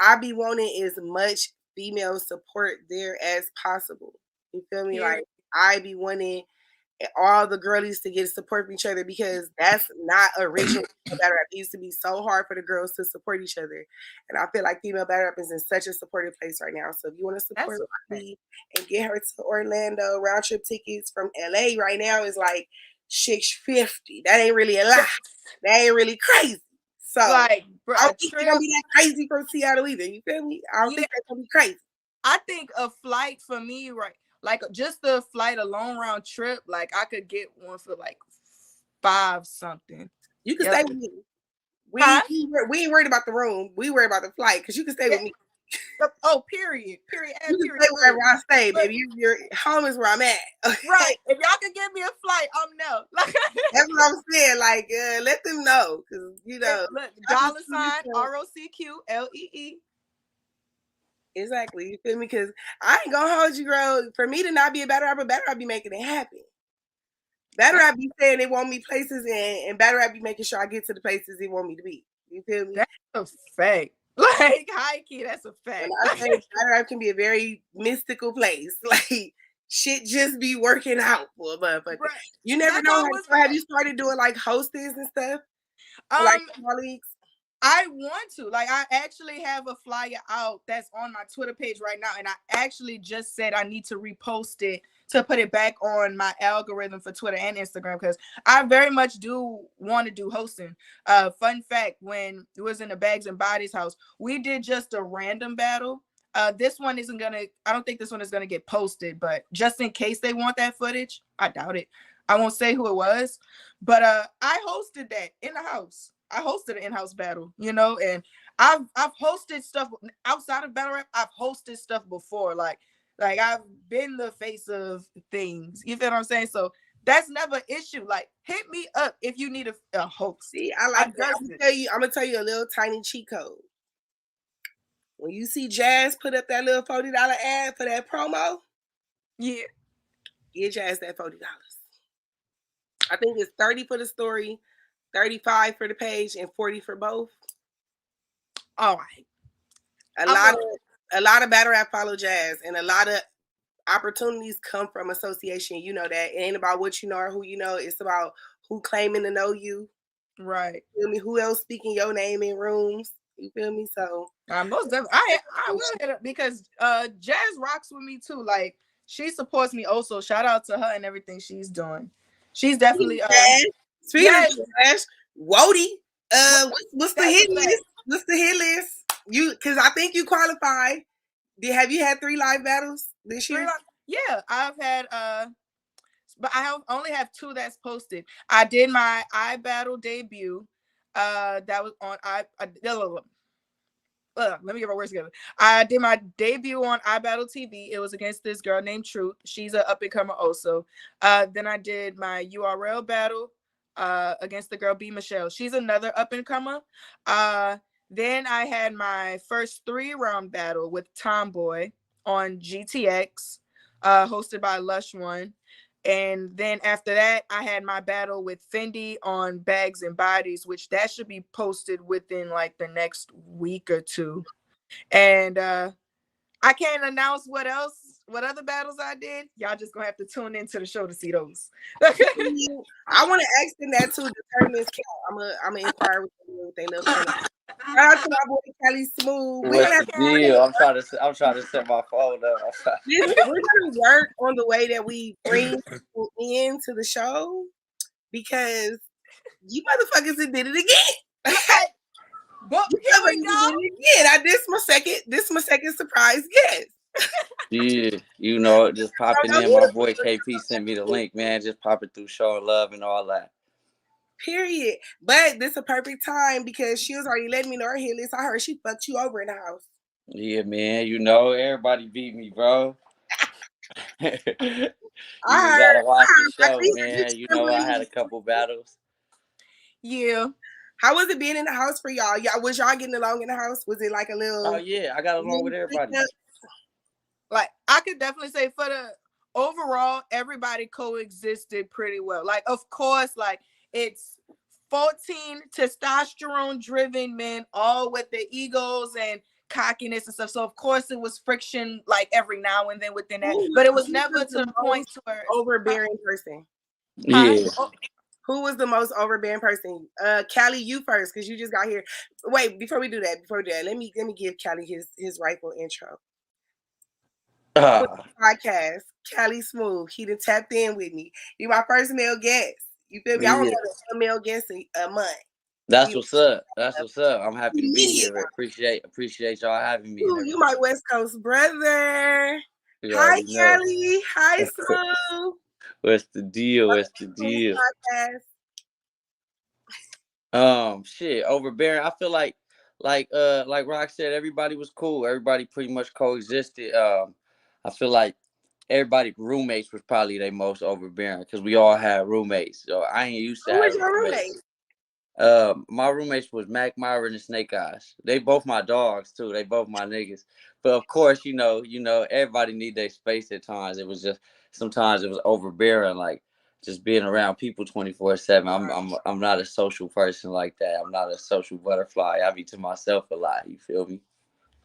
I be wanting as much female support there as possible. You feel me? Yeah. Like I be wanting all the girlies to get support from each other because that's not original battle rap. It used to be so hard for the girls to support each other. And I feel like female battle rap is in such a supportive place right now. So if you want to support me and get her to Orlando, round trip tickets from LA right now is like $650. That ain't really a lot. That ain't really crazy. So like, bro, I don't think it's gonna be that crazy from Seattle either. You feel me? I don't think that's gonna be crazy. I think a flight for me, right? Like just the flight, a long round trip, like I could get one for like $5 something. You can stay with me. We ain't worried about the room. We worried about the flight because you can stay with me. Oh, period. You can stay wherever I stay, baby. Your home is where I'm at. Okay? Right. If y'all can give me a flight, I'm no. That's what I'm saying. Like, let them know. Because, you know. Look, $ROCQLEE. Exactly. You feel me? Because I ain't going to hold you, girl. For me to not be a battle rapper, battle rap be making it happen. Battle rap be saying they want me places, and battle rap be making sure I get to the places they want me to be. You feel me? That's a fact. Like, high key, that's a fact. And I say battle rap can be a very mystical place. Like, shit just be working out for a motherfucker. Right. You never know. Have you started doing like hostess and stuff? Like colleagues? I want to. Like, I actually have a flyer out that's on my Twitter page right now, and I actually just said I need to repost it to put it back on my algorithm for Twitter and Instagram, because I very much do want to do hosting. Fun fact, when it was in the Bags and Bodies house, we did just a random battle. This one isn't gonna, I don't think this one is gonna get posted, but just in case they want that footage, I doubt it. I won't say who it was, but I hosted that in the house. I hosted an in-house battle, you know, and I've hosted stuff outside of battle rap. I've hosted stuff before, like I've been the face of things. You feel what I'm saying? So that's never an issue. Like, hit me up if you need a host. See, I like that. I'm gonna tell you a little tiny cheat code. When you see Jazz put up that little $40 ad for that promo, yeah, give Jazz that $40. I think it's 30 for the story, 35 for the page, and 40 for both. All right. A lot of battle rap follow Jazz, and a lot of opportunities come from association. You know that. It ain't about what you know or who you know. It's about who claiming to know you. Right. You feel me? Who else speaking your name in rooms? You feel me? So most definitely, I will hit up, because Jazz rocks with me too. Like, she supports me also. Shout out to her and everything she's doing. She's definitely speaking of Jazz, Wody. What's the hit list? What's the hit list? You, because I think you qualify. Have you had 3 live battles this year? Yeah, I've had but I only have 2 that's posted. I did my iBattle debut. That was on let me get my words together. I did my debut on iBattle TV. It was against this girl named Truth. She's an up and comer also. Then I did my URL battle against the girl B Michelle. She's another up and comer. Then I had my first 3-round battle with Tomboy on GTX, hosted by Lush One. And then after that, I had my battle with Fendi on Bags and Bodies, which that should be posted within like the next week or 2. And I can't announce what other battles I did. Y'all just gonna have to tune into the show to see those. I want to ask them that too. The tournaments count. I'm gonna inquire with them what they look for. Shout out to my boy Cali Smoove. What's the deal? I'm trying to set my phone up. We're gonna work on the way that we bring people into the show, because you motherfuckers did it again. But here we go. Again. This my second surprise guest. Yeah, you know, just popping in. My boy KP sent me the link, man. Just popping through, showing love and all that. Period. But this is a perfect time, because she was already letting me know her hit list. I heard she fucked you over in the house. Yeah, man. You know, everybody beat me, bro. You gotta watch the show, man. You know, I had a couple battles. Yeah. How was it being in the house for y'all? Was y'all getting along in the house? Was it like a little? Oh yeah, I got along with everybody. Like, I could definitely say for the overall, everybody coexisted pretty well. Like, of course, like, it's 14 testosterone driven men, all with their egos and cockiness and stuff. So of course it was friction, like, every now and then within that, but it was never to the point to where overbearing person. Yeah. Who was the most overbearing person? Cali, you first, because you just got here. Wait, before we do that, let me give Cali his rightful intro. Podcast, Cali Smoove. He done tapped in with me. You my first male guest. You feel me? I don't have a male guest a month. That's what's up. That's what's up. I'm happy to be here. Appreciate y'all having me. You my West Coast brother. Hi, Cali. Hi, Smoove. What's the deal? What's the deal? Shit, overbearing. I feel like Rocq said, everybody was cool. Everybody pretty much coexisted. I feel like everybody roommates was probably their most overbearing, because we all had roommates. So I ain't used to having roommates. My roommates was Mac Myron and Snake Eyes. They both my dogs too. They both my niggas. But of course, you know, everybody need their space at times. It was just sometimes it was overbearing, like just being around people 24/7. I'm not a social person like that. I'm not a social butterfly. I be to myself a lot. You feel me?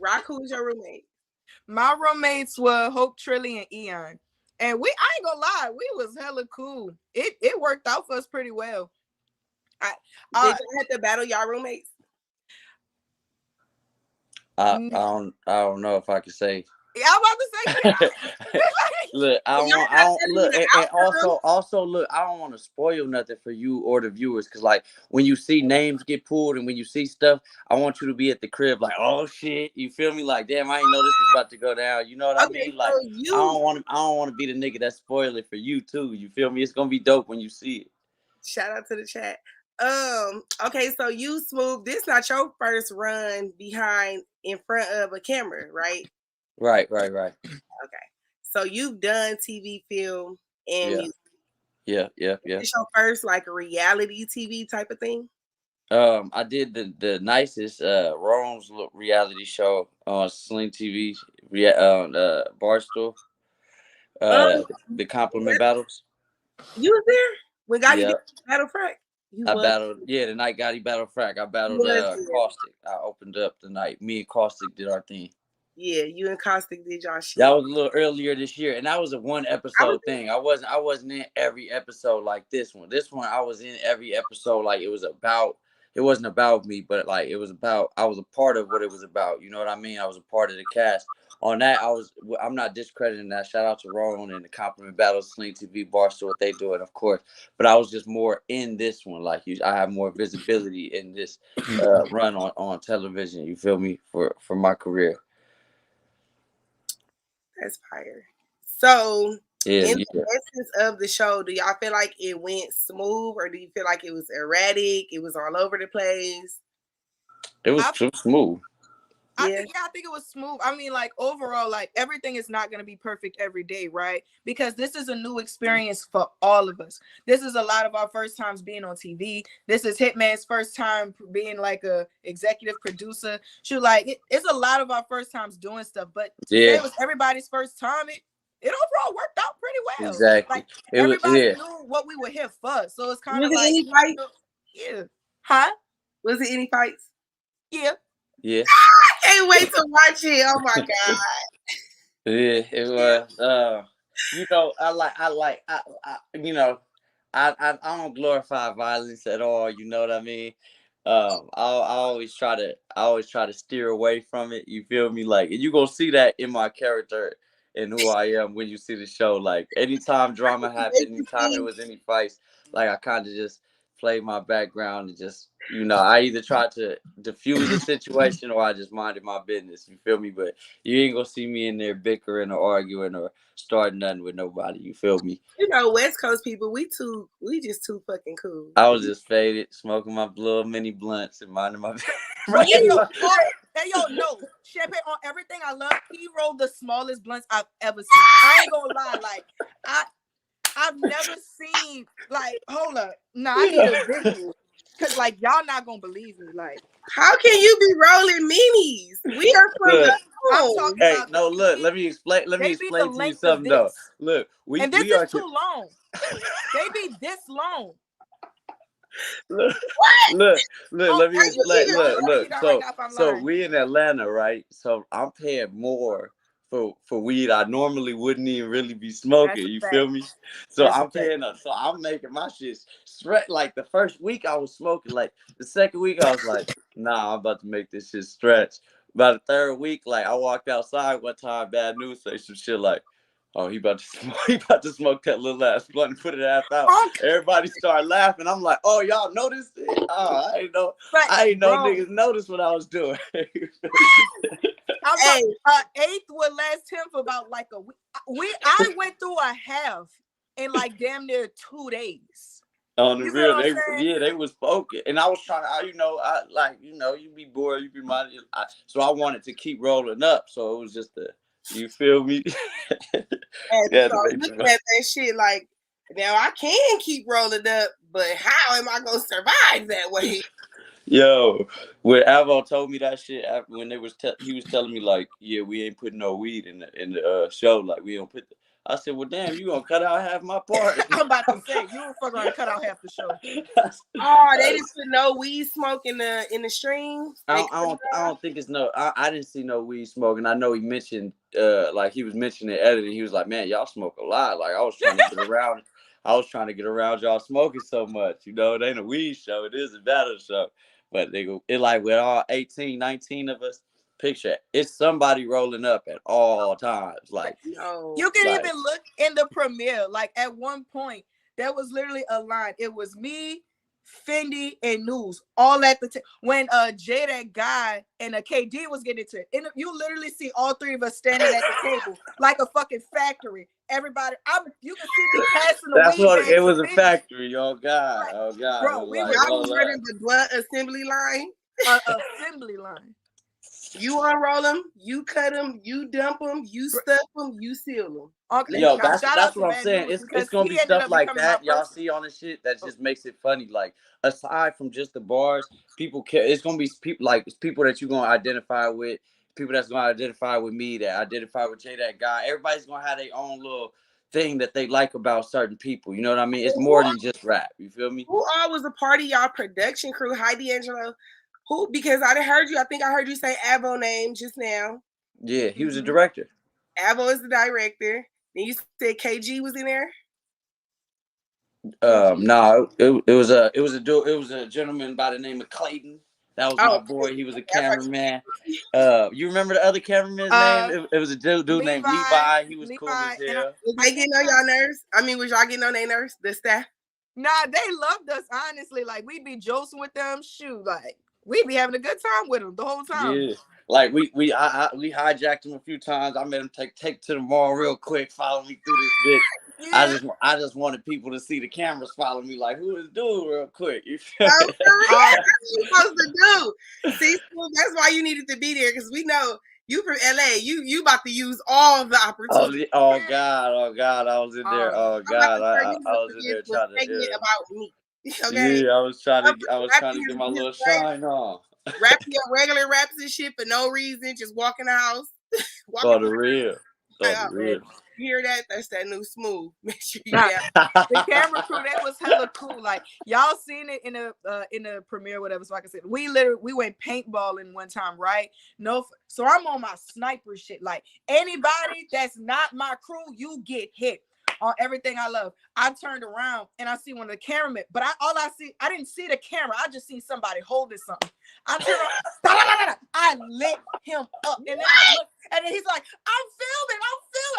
Rocq, who's your roommate? My roommates were Hope, Trilly, and Eon. And I ain't gonna lie, we was hella cool. It worked out for us pretty well. Did you have to battle y'all roommates? I don't know if I can say. Yeah, I'm about to say, yeah. Look, I Y'all don't, not look, telling me and the also, look, I don't want to spoil nothing for you or the viewers, because like when you see names get pulled and when you see stuff, I want you to be at the crib like, oh shit, you feel me? Like, damn, I ain't know this was about to go down. You know what I outcome. Okay, mean? Like, so you I don't want to be the nigga that spoil it for you too. You feel me? It's gonna be dope when you see it. shout out to the chat. Okay, so you Smooth. This not your first run behind in front of a camera, right? Right. Okay. So you've done TV, film, and Yeah, music. yeah. Is this your first like reality TV type of thing? I did the nicest Rome's reality show on Sling TV, Barstool, Um, the compliment battles. you was there when Gotti Yeah, did Battle Frack. You I was. battled. Yeah, the night Gotti battled Frack. I You battled was there. Caustic. I opened up the night. Me and Caustic did our thing. Yeah, you and Caustic did y'all That shit. was a little earlier this year, and that was a one I was episode thing. I wasn't in every episode like this one. This one I was in every episode like it was about. It wasn't about me, but like it was about. I was a part of what it was about. You know what I mean? I was a part of the cast. On that, I'm not discrediting that. Shout out to Roland and the Compliment Battles, Sling TV, Barstool, what they doing, of course. But I was just more in this one. Like I have more visibility in this run on television. You feel me? For my career. That's fire. So, Yeah, in yeah. the essence of the show, do y'all feel like it went smooth, or do you feel like it was erratic? It was all over the place. It was smooth. Yeah. I think it was smooth. I mean, like overall, like everything is not gonna be perfect every day, right? Because this is a new experience for all of us. This is a lot of our first times being on TV. This is Hitman's first time being like a executive producer. Shoot, like it's a lot of our first times doing stuff. But to say it was everybody's first time, it overall worked out pretty well. Exactly. Like It was everybody knew what we were here for. So it's kind Was of it like, any fights? yeah, huh? Was it any fights? Yeah. Yeah. I can't wait to watch it. Oh my god. Yeah, it was. You know, you know, I don't glorify violence at all. You know what I mean? I always try to steer away from it. You feel me? Like, and you gonna see that in my character and who I am when you see the show. Like, anytime drama happened, anytime it was any fights, like I kind of just play my background and just, you know, I either try to diffuse the situation or I just minded my business. You feel me? But you ain't gonna see me in there bickering or arguing or starting nothing with nobody. You feel me? You know, West Coast people, we just too fucking cool. I was just faded, smoking my little mini blunts and minding my. But Yeah. no, Champagne on everything I love. He rolled the smallest blunts I've ever seen. I ain't gonna lie, like I've never seen like hold up. No, I need a visual. Cause like y'all not gonna believe me. Like, how can you be rolling minis? We are from the I'm home. talking Hey, about no, look, let me explain to you something though. Look, and this we is are too long. They be this long. look, What? let me explain. Right So we in Atlanta, right? So I'm paying more for weed I normally wouldn't even really be smoking. You feel me? So I'm paying up. So I'm making my shit stretch. Like the first week I was smoking. Like the second week I was like, nah, I'm about to make this shit stretch. By the third week, like I walked outside one time, bad news, say some shit like, oh, he about to smoke that little ass blunt and put it half out. Everybody started laughing. I'm like, oh, y'all noticed it? Oh, I ain't know niggas noticed what I was doing. Hey, eighth would last him for about like a week. I went through a half in like damn near 2 days. On the real, they was focused, and I was trying to, you be bored, you be minded. So I wanted to keep rolling up. So it was just you feel me? Yeah, so I was looking at that shit like, now I can keep rolling up, but how am I gonna survive that way? Yo, when Avo told me that shit, when he was telling me like, yeah, we ain't putting no weed in the show, like we don't put. I said, well, damn, you gonna cut out half my part? I'm about to say you were fucking gonna cut out half the show. Oh, they didn't put no weed smoke in the stream. I don't think it's no. I didn't see no weed smoking. I know he mentioned like he was mentioning editing. He was like, man, y'all smoke a lot. Like I was trying to get around. I was trying to get around y'all smoking so much. You know, it ain't a weed show. It is a battle show. But it like with all 18, 19 of us, picture, it's somebody rolling up at all times. Like, No. You can Like- even look in the premiere. Like at one point, there was literally a line. It was me, Fendi, and News all at the when Jay, that guy, and KD was getting into it. And you literally see all three of us standing at the table like a fucking factory. Everybody, you can see me passing the that's weed what bag it to was, a Fendi. factory. Oh God, Like, oh God. bro, It was we like, were- Y'all hold was up. running the blunt assembly line. Assembly line. You unroll them, you cut them, you dump them, you stuff them, you seal them. Okay, Yo, now, shout out that's to what I'm Bad saying. News It's because gonna he be ended stuff up like becoming that my y'all person. see on the shit that just makes it funny. Like, aside from just the bars, people care. It's gonna be people like people that you're gonna identify with, people that's gonna identify with me, that identify with Jay, that guy. Everybody's gonna have their own little thing that they like about certain people. You know what I mean? It's more than just rap. You feel me? Who all was a part of y'all production crew? Hi, D'Angelo. Who? Because I heard you. I think I heard you say Avo name just now. Yeah, he was a Mhm. director. Avo is the director. Then you said KG was in there. No, it was a gentleman by the name of Clayton. That was my boy. He was a cameraman. You remember the other cameraman's name? It was a dude named Levi. He was cool as hell. Was they getting on y'all nerves? I mean, was y'all getting on their nerves? The staff? Nah, they loved us, honestly. Like, we be josing with them. Shoot, like, we be having a good time with them the whole time. Yeah, like we hijacked him a few times. I made him take to the mall real quick, follow me through this bitch. Yeah. I just wanted people to see the cameras follow me, like, who is dude real quick. You feel Oh, me? for real? That's what you supposed to do. See, that's why you needed to be there, because we know you from LA. You about to use all the opportunities. Oh God, I was in there. Oh God, I was in there trying to. Yeah. About me. Okay. Yeah, I was trying to Rapping get my his little right, shine on. rapping your regular raps and shit for no reason, just walking the house. For the real. Like, For the real. you hear that? That's that new Smooth. Make sure you Nah, down. the camera crew, they was hella cool. Like, y'all seen it in the premiere, whatever. So like I said, we went paintballing one time, right? No, so I'm on my sniper shit. Like, anybody that's not my crew, you get hit on everything I love. I turned around and I see one of the cameramen, but I didn't see the camera. I just seen somebody holding something. I turned around, I lit him up, and then I looked, and then he's like, I'm filming.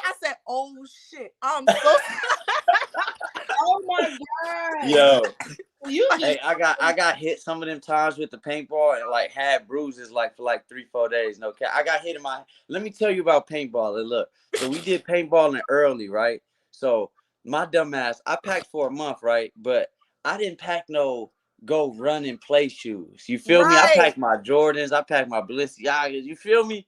I said, oh shit, I'm so Oh my God. Yo. You Hey, I got hit some of them times with the paintball and like had bruises like for like 3-4 days. No cap. I got hit in my. Let me tell you about paintballing. Look, so we did paintballing early, right? So my dumb ass, I packed for a month, right? But I didn't pack no go run and play shoes. You feel me? I Right. packed my Jordans. I packed my Balenciagas. You feel me?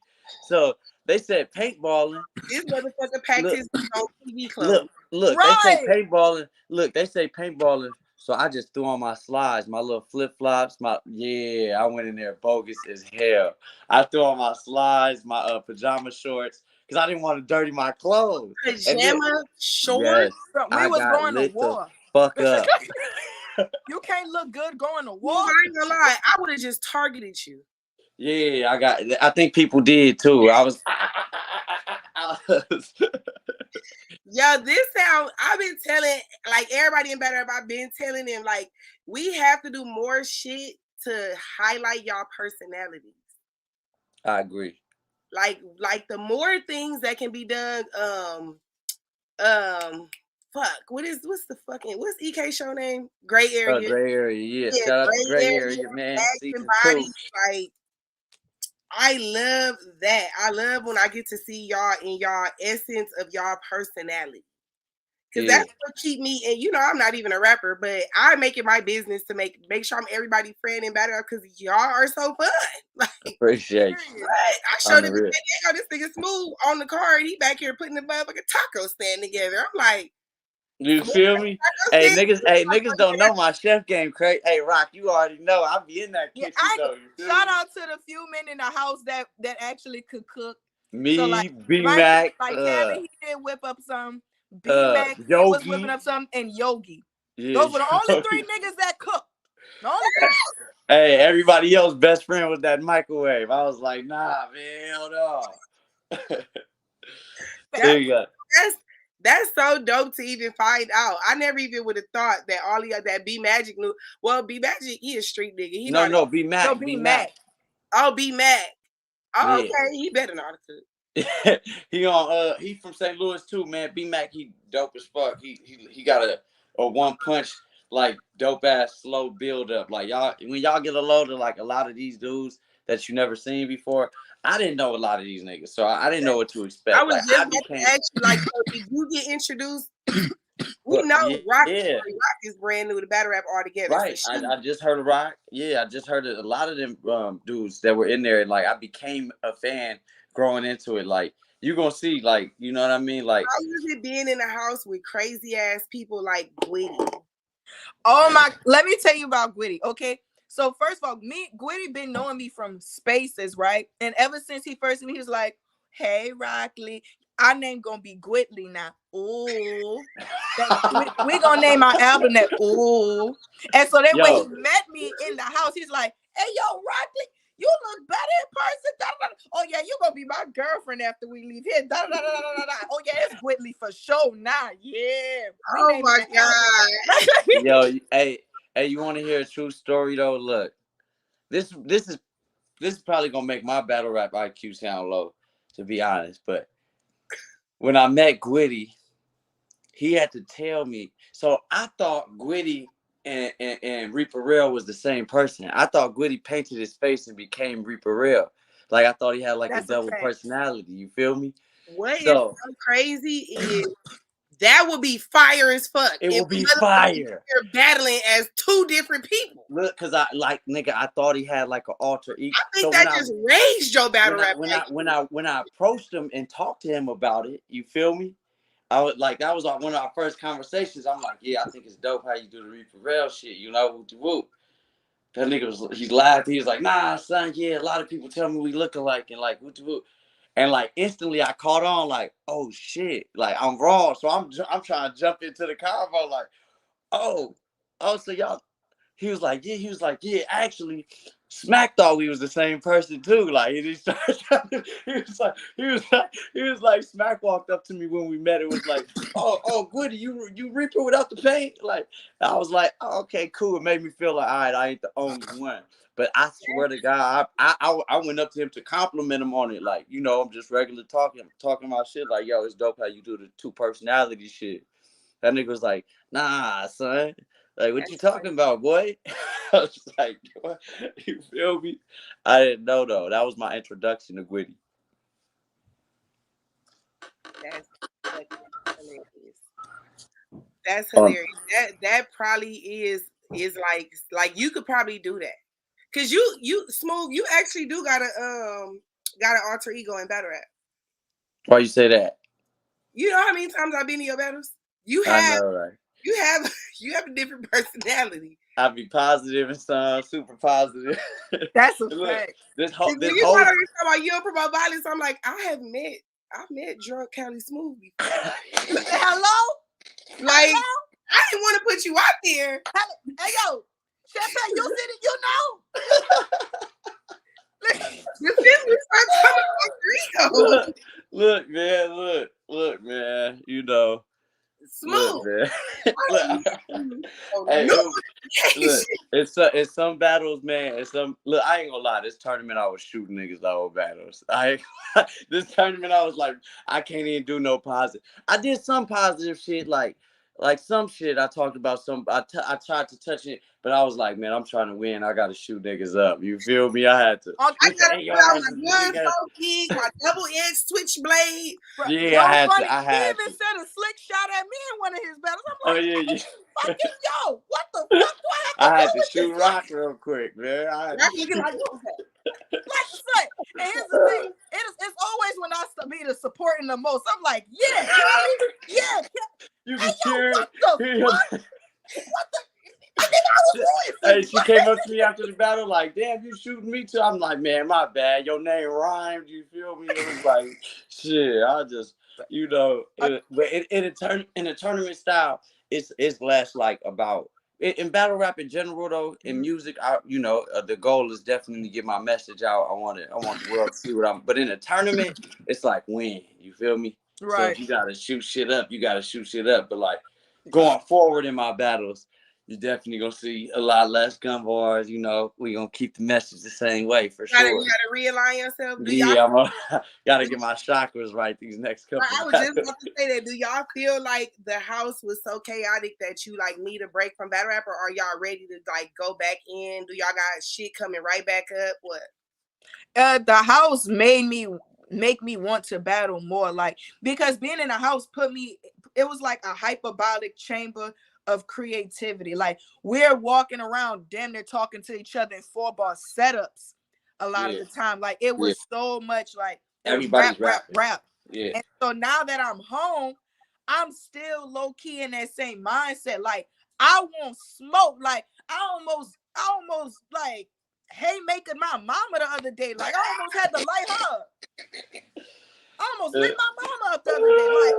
So they said paintballing. this motherfucker packed Look. his on TV clothes. Look, Right. they say paintballing. Look, they say paintballing. So I just threw on my slides, my little flip flops. I went in there bogus as hell. I threw on my slides, my pajama shorts, because I didn't want to dirty my clothes. Pajama shorts. Yes, Bro, we I was got going to lit the war. fuck up. You can't look good going to war. Well, I ain't gonna lie. I would have just targeted you. Yeah, I think people did too. I was. Yo, this sound. I've been telling like everybody in Better Up. I've been telling them like we have to do more shit to highlight y'all personalities. I agree. Like the more things that can be done. Fuck. What's EK show name? Gray Area. Gray area. Yeah, shout out to Gray Area, man. Season 2. Like, I love that. I love when I get to see y'all in y'all essence of y'all personality. Because that's what keep me, and I'm not even a rapper, but I make it my business to make sure I'm everybody's friend and better because y'all are so fun. Like, appreciate you. I showed it to this nigga Smooth on the card. He back here putting the motherfucking taco stand together. I'm like, you feel me? Hey niggas don't know my chef game, Craig. Hey Rocq, you already know I be in that kitchen though. Shout out to the few men in the house that actually could cook. Me, so, like, B-Mac, like Kevin, he did whip up some. B-Mac was whipping up some, and Yogi. Yeah, those were the only 3 niggas that cooked. The only 3. Hey, everybody else best friend was that microwave. I was like, nah, man, hold on. That's so dope to even find out. I never even would have thought that all that B Magic knew. Well, B Magic, he a street nigga. B-Mac. B-Mac. Oh, B-Mac. Oh, Yeah. okay, he better not cook. He from St. Louis too, man. B Mac, he dope as fuck. He got a one punch like dope ass slow build up. Like y'all, when y'all get a load of like a lot of these dudes that you never seen before, I didn't know a lot of these niggas, so I didn't know what to I expect. was Like just I about became, to ask you, like, so did you get introduced? We but know Rocq yeah, is brand new to battle rap altogether. right. So I just heard of Rocq. Yeah, I just heard a lot of them dudes that were in there, and like I became a fan growing into it. Like you gonna see, like you know what I mean, like. how was it being in a house with crazy ass people like Gwitty? Oh my, let me tell you about Gwitty, okay? So first of all, Gwitty been knowing me from spaces, right? And ever since he first met me, he was like, hey, Rocq Lee. Our name gonna be Gwitly now. Ooh. We gonna name our album that. Ooh. And so then when he met me in the house, he's like, hey, yo, Rocq Lee, you look better in person. Da, da, da. Oh, yeah, you gonna be my girlfriend after we leave here. Da, da, da, da, da, da. Oh, yeah, it's Gwitly for sure now. Yeah. Oh my God. Yo, hey, you want to hear a true story though? Look, this is probably gonna make my battle rap IQ sound low, to be honest. But when I met Gwitty, he had to tell me. So I thought Gwitty and Reaper Real was the same person. I thought Gwitty painted his face and became Reaper Real. Like I thought he had like a double personality. You feel me? What is so crazy is that would be fire as fuck. It would be fire. You're battling as two different people. Look, cause I thought he had like an alter ego. I think that just raised your battle rap. When I approached him and talked to him about it, you feel me? I was like, that was one of our first conversations. I'm like, yeah, I think it's dope how you do the Reaper Rail shit, you know, whoop. That nigga he laughed. He was like, nah, son, yeah, a lot of people tell me we look alike and like whoop. And like instantly I caught on like, oh shit, like I'm wrong. So I'm trying to jump into the convo like, oh, so y'all. He was like, yeah, actually, Smack thought we was the same person too. Like he was like, Smack walked up to me when we met. It was like, oh, Gwitty, you Reaper without the paint? Like I was like, oh, okay, cool. It made me feel like, all right, I ain't the only one. But I swear to God, I went up to him to compliment him on it. Like, you know, I'm just regular talking about shit. Like, yo, it's dope how you do the two personality shit. That nigga was like, nah, son. Like, what you talking about, boy? I was like, what? You feel me? I didn't know, though. That was my introduction to Gwitty. That's hilarious. That probably is like you could probably do that. Cause you Smooth, you actually do got an alter ego in battle rap. Why you say that? You know how many times I've been in your battles? I know, right? You have a different personality. I be positive and some super positive. That's a fact. You don't promote violence. I'm like, I've met drunk Cali Smoove before. Hello? Like, I didn't want to put you out there. Hey yo, Champagne, you said it, you know. Look, man, you know. Smooth. Look, man. It's some battles, man. I ain't gonna lie. This tournament, I was shooting niggas the whole battles. This tournament, I was like, I can't even do no positive. I did some positive shit, like some shit. I talked about I tried to touch it, but I was like, man, I'm trying to win. I gotta shoot niggas up. You feel me? I had to. I got my double-edged switchblade. Yeah, I had to. He even said a slick shot at me in one of his battles. I'm like, fucking yo, what the fuck do I had to shoot Rocq real quick, man. Like I say, and here's the thing. It's always when I be the supporting the most. I'm like, yeah, yeah. You can cheer. What the Hey, she came up to me after the battle like, damn, you shooting me too. I'm like, man, my bad. Your name rhymed. You feel me? It was like, shit. I just, you know, but in a tournament style, it's less like about. In battle rap in general, though, in music, the goal is definitely to get my message out. I want the world to see what I'm. But in a tournament, it's like win. You feel me? Right. So if you gotta shoot shit up, you gotta shoot shit up. But like going forward in my battles, you definitely gonna see a lot less gun bars. You know, we gonna keep the message the same way for sure. You gotta realign yourself. Yeah, gotta get my chakras right these next couple. I was just about to say that. Do y'all feel like the house was so chaotic that you like need a break from battle rap, or are y'all ready to like go back in? Do y'all got shit coming right back up? What? The house make me want to battle more, like, because being in the house it was like a hyperbolic chamber of creativity. Like, we're walking around damn near talking to each other in 4-bar setups a lot of the time. Like, it was so much like everybody's rap. Yeah. And so now that I'm home, I'm still low key in that same mindset. Like, I want smoke. Like, I almost like haymaker my mama the other day. Like, I almost had to light her up. I almost lit my mama up the other day.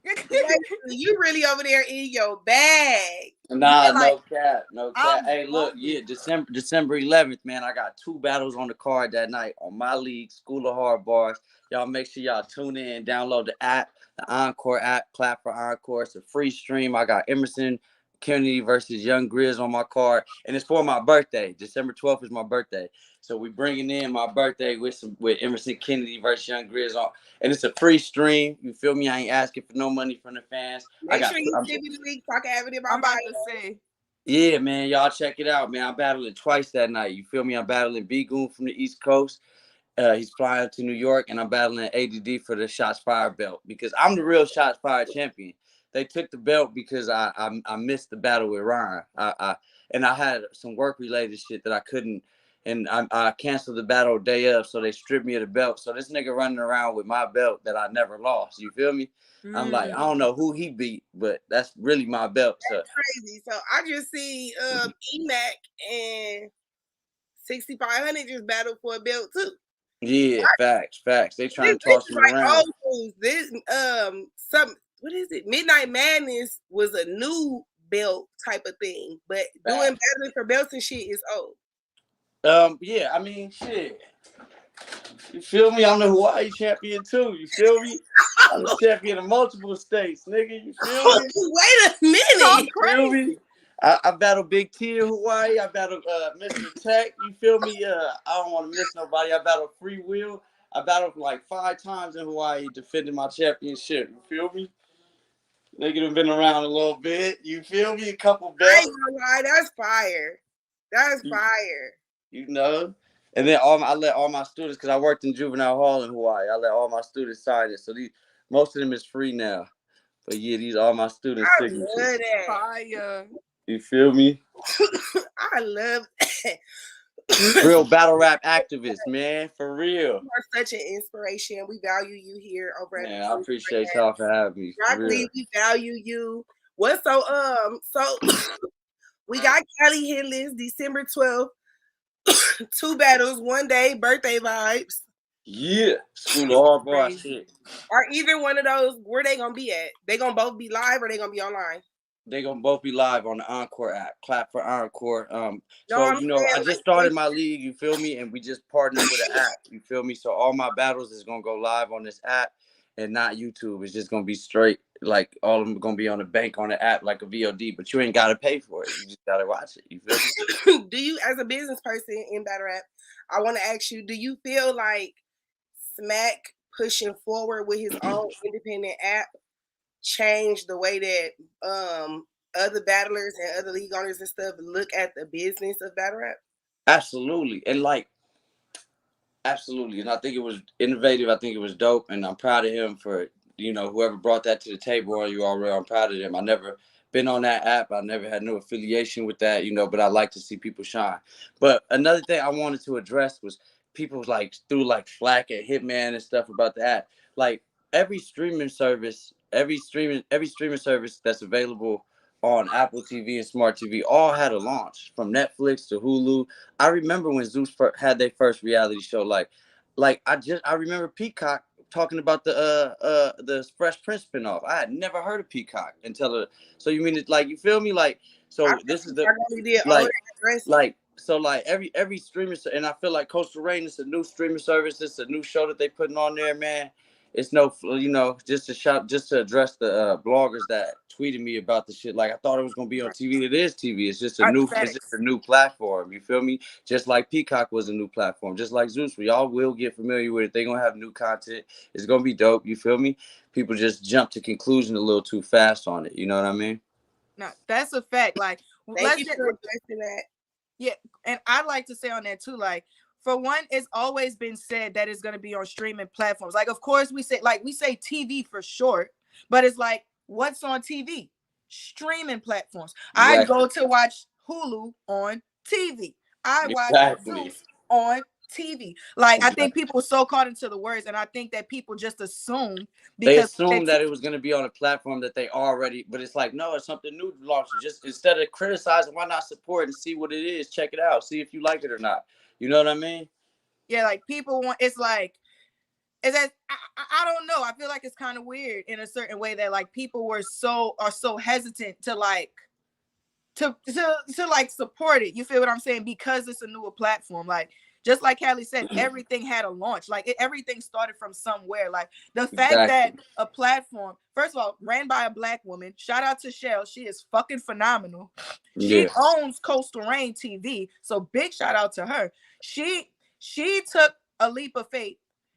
Like, you really over there in your bag. Nah, yeah, like, no cap. Hey, look, December 11th, man. I got 2 battles on the card that night on my league, School of Hard Bars. Y'all make sure y'all tune in, download the app, the Encore app, clap for Encore. It's a free stream. I got Emerson Kennedy versus Young Grizz on my card, and it's for my birthday. December 12th is my birthday, so we bringing in my birthday with Emerson Kennedy versus Young Grizz on, and it's a free stream. You feel me? I ain't asking for no money from the fans. Make sure you give me the link so I can have it in my I'm about bio. to say. Yeah, man, y'all check it out, man. I'm battling twice that night. You feel me? I'm battling B-Goon from the East Coast. He's flying to New York, and I'm battling ADD for the Shots Fired belt because I'm the real Shots Fired champion. They took the belt because I missed the battle with Ryan. And I had some work related shit that I couldn't, and I canceled the battle day of, so they stripped me of the belt. So this nigga running around with my belt that I never lost. You feel me? I'm like, I don't know who he beat, but that's really my belt. So that's crazy. So I just see E-Mac and 6500 just battled for a belt too. Yeah, facts. They trying to toss him around. This what is it? Midnight Madness was a new belt type of thing, but doing battling for belts and shit is old. Yeah, I mean, shit. You feel me? I'm the Hawaii champion too. You feel me? I'm the champion of multiple states, nigga. You feel me? Wait a minute. You feel me? I battle Big T in Hawaii. I battle Mr. Tech. You feel me? I don't want to miss nobody. I battle Free Will. I battled like 5 times in Hawaii defending my championship. You feel me? Nigga done been around a little bit. You feel me? A couple belts. I ain't gonna lie, that's fire. That's fire. You know? And then I let all my students, because I worked in juvenile hall in Hawaii, I let all my students sign it. So most of them is free now. But yeah, these are all my students' signatures. I love that. Fire. You feel me? I love that. Real battle rap activist, man. For real. You are such an inspiration. We value you here over at I appreciate y'all for having me. Rocq Lee, we value you. What so we got Cali hit list December 12th. 2 battles, 1 day, birthday vibes. Yeah. School of Hard Bar shit. Are either one of those, where they gonna be at? They gonna both be live or they gonna be online? They gonna both be live on the Encore app. Clap for Encore. No, I just started my league, you feel me? And we just partnered with an app, you feel me? So all my battles is gonna go live on this app and not YouTube. It's just gonna be straight, like all of them gonna be on the bank on the app like a VOD, but you ain't gotta pay for it. You just gotta watch it. You feel me? Do you, as a business person in battle rap, I want to ask you, do you feel like Smack pushing forward with his own independent app changed the way that other battlers and other league owners and stuff look at the business of battle rap? Absolutely. And absolutely. And I think it was innovative. I think it was dope. And I'm proud of him for, whoever brought that to the table on URL. I'm proud of them. I never been on that app. I never had no affiliation with that, but I like to see people shine. But another thing I wanted to address was people threw flack at Hitman and stuff about the app. Like every streaming service that's available on Apple TV and Smart TV all had a launch, from Netflix to Hulu. I remember when Zeus had their first reality show. I remember Peacock talking about the Fresh Prince spinoff. I had never heard of Peacock until so you mean it's you feel me? This is the every streaming, and I feel like Coastal Rain is a new streaming service. It's a new show that they putting on there, man. it's no, you know, just to address the bloggers that tweeted me about the shit. Like I thought it was gonna be on TV. It is TV. It's just a new platform. You feel me? Just like Peacock was a new platform. Just like Zeus, we all will get familiar with it. They're gonna have new content. It's gonna be dope. You feel me? People just jump to conclusion a little too fast on it. You know what I mean? No, that's a fact. Like, Thank you for addressing that. Yeah, and I'd like to say on that too, like, for one, it's always been said that it's going to be on streaming platforms. Like, of course, we say TV for short, but it's like, what's on TV? Streaming platforms. Exactly. I go to watch Hulu on TV. I watch Zeus on TV. Like, I think people are so caught into the words, and I think that people just assume they assumed that it was going to be on a platform that they already, but it's like, no, it's something new to launch. Just instead of criticizing, why not support and see what it is? Check it out, see if you like it or not. You know what I mean? Yeah, like people want. It's like, is that I don't know. I feel like it's kind of weird in a certain way that like people are so hesitant to like to like support it. You feel what I'm saying? Because it's a newer platform. Like, just like Cali said, everything had a launch. Like everything started from somewhere. Like the fact that a platform, first of all, ran by a Black woman. Shout out to Shell. She is fucking phenomenal. She owns Coastal Rain TV. So big shout out to her. She took a leap of faith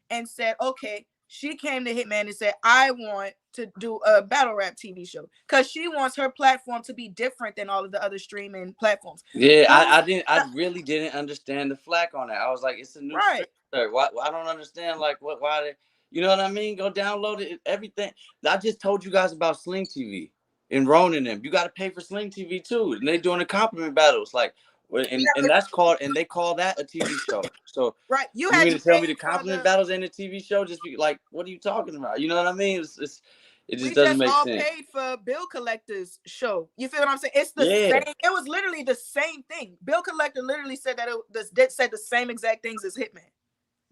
and said, okay, she came to Hitman and said, I want to do a battle rap TV show because she wants her platform to be different than all of the other streaming platforms. Yeah, I really didn't understand the flack on that. I was like, it's a new stream. Why I don't understand, like, why they, you know what I mean? Go download it, everything. I just told you guys about Sling TV and Ronin them. You got to pay for Sling TV too, and they doing the compliment battles, like, and that's called, and they call that a TV show. So you mean to tell me the compliment battles ain't a TV show? Just be like, what are you talking about? You know what I mean? It just doesn't make sense. We just all paid for Bill Collector's show. You feel what I'm saying? It's the same. It was literally the same thing. Bill Collector literally said that it said the same exact things as Hitman.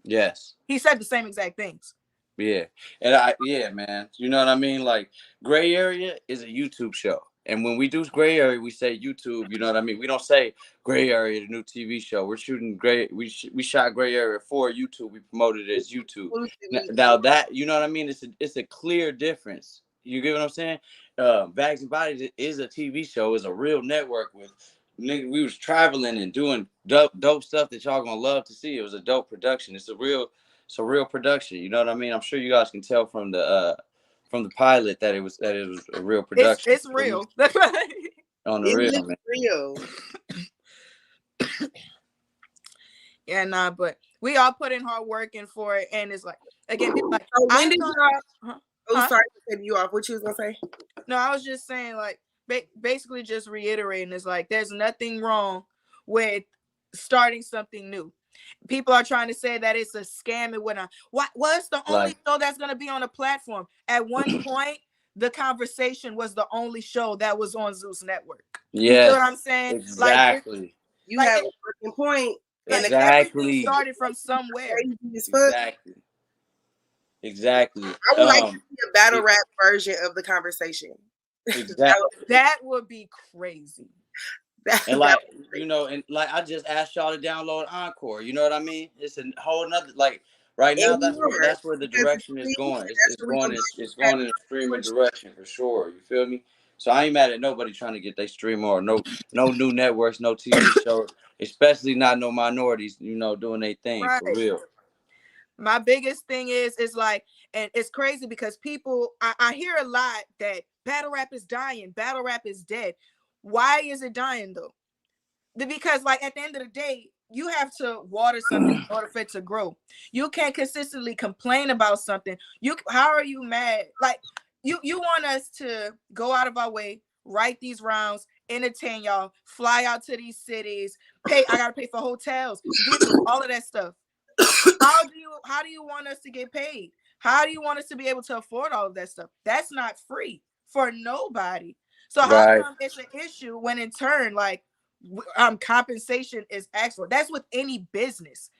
Yes. He said the same exact things. Yeah. And man. You know what I mean? Like, Gray Area is a YouTube show. And when we do Gray Area, we say YouTube, you know what I mean? We don't say Gray Area, the new TV show. We're shooting we shot Gray Area for YouTube. We promoted it as YouTube. Now that, you know what I mean? It's a clear difference. You get what I'm saying? Bags and Bodies is a TV show. It's a real network with nigga. We was traveling and doing dope stuff that y'all gonna love to see. It was a dope production. It's a real production. You know what I mean? I'm sure you guys can tell from the pilot that it was a real production. It's real. On the real, man. Real. Yeah, nah, but we all put in hard work and for it, and it's like, again, people like, when did y'all? Sorry to cut you off. What you was gonna say? No, I was just saying, like, basically just reiterating, it's like there's nothing wrong with starting something new. People are trying to say that it's a scam and whatnot. What's the only show that's going to be on a platform? At one point, The Conversation was the only show that was on Zeus Network. Yeah, you know what I'm saying? Exactly. Like, you have a working point. And everything started from somewhere. Exactly. I would like to see a battle rap version of The Conversation. Exactly. That would be crazy. And like, you know, and like I just asked y'all to download Encore. You know what I mean? It's a whole nother, like, right now that's where the direction is going. It's going in a streaming direction for sure. You feel me? So I ain't mad at nobody trying to get their stream or no new networks, no TV shows, especially not no minorities, you know, doing their thing for real. My biggest thing is like, and it's crazy because people, I hear a lot that battle rap is dying, battle rap is dead. Why is it dying though? Because like at the end of the day, you have to water something in order for it to grow. You can't consistently complain about something. How are you mad? Like you want us to go out of our way, write these rounds, entertain y'all, fly out to these cities, I gotta pay for hotels, all of that stuff. How do you want us to get paid? How do you want us to be able to afford all of that stuff? That's not free for nobody. So how come it's an issue when in turn, like, compensation is excellent? That's with any business,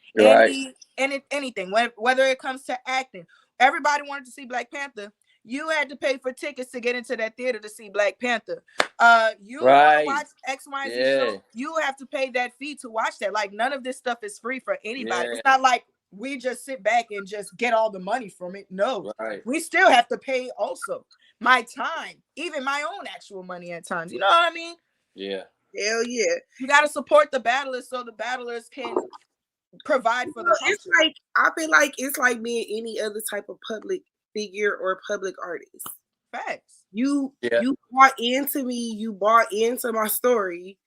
anything, whether it comes to acting. Everybody wanted to see Black Panther. You had to pay for tickets to get into that theater to see Black Panther. You want to watch X, Y, Z show, you have to pay that fee to watch that. Like, none of this stuff is free for anybody. It's not like we just sit back and just get all the money from it. No, Right. we still have to pay also my time, even my own actual money at times. You know what I mean? Yeah. Hell yeah. You got to support the battlers so the battlers can provide for the It's culture. like, I feel like it's like being any other type of public figure or public artist. Facts. You bought into me, you bought into my story.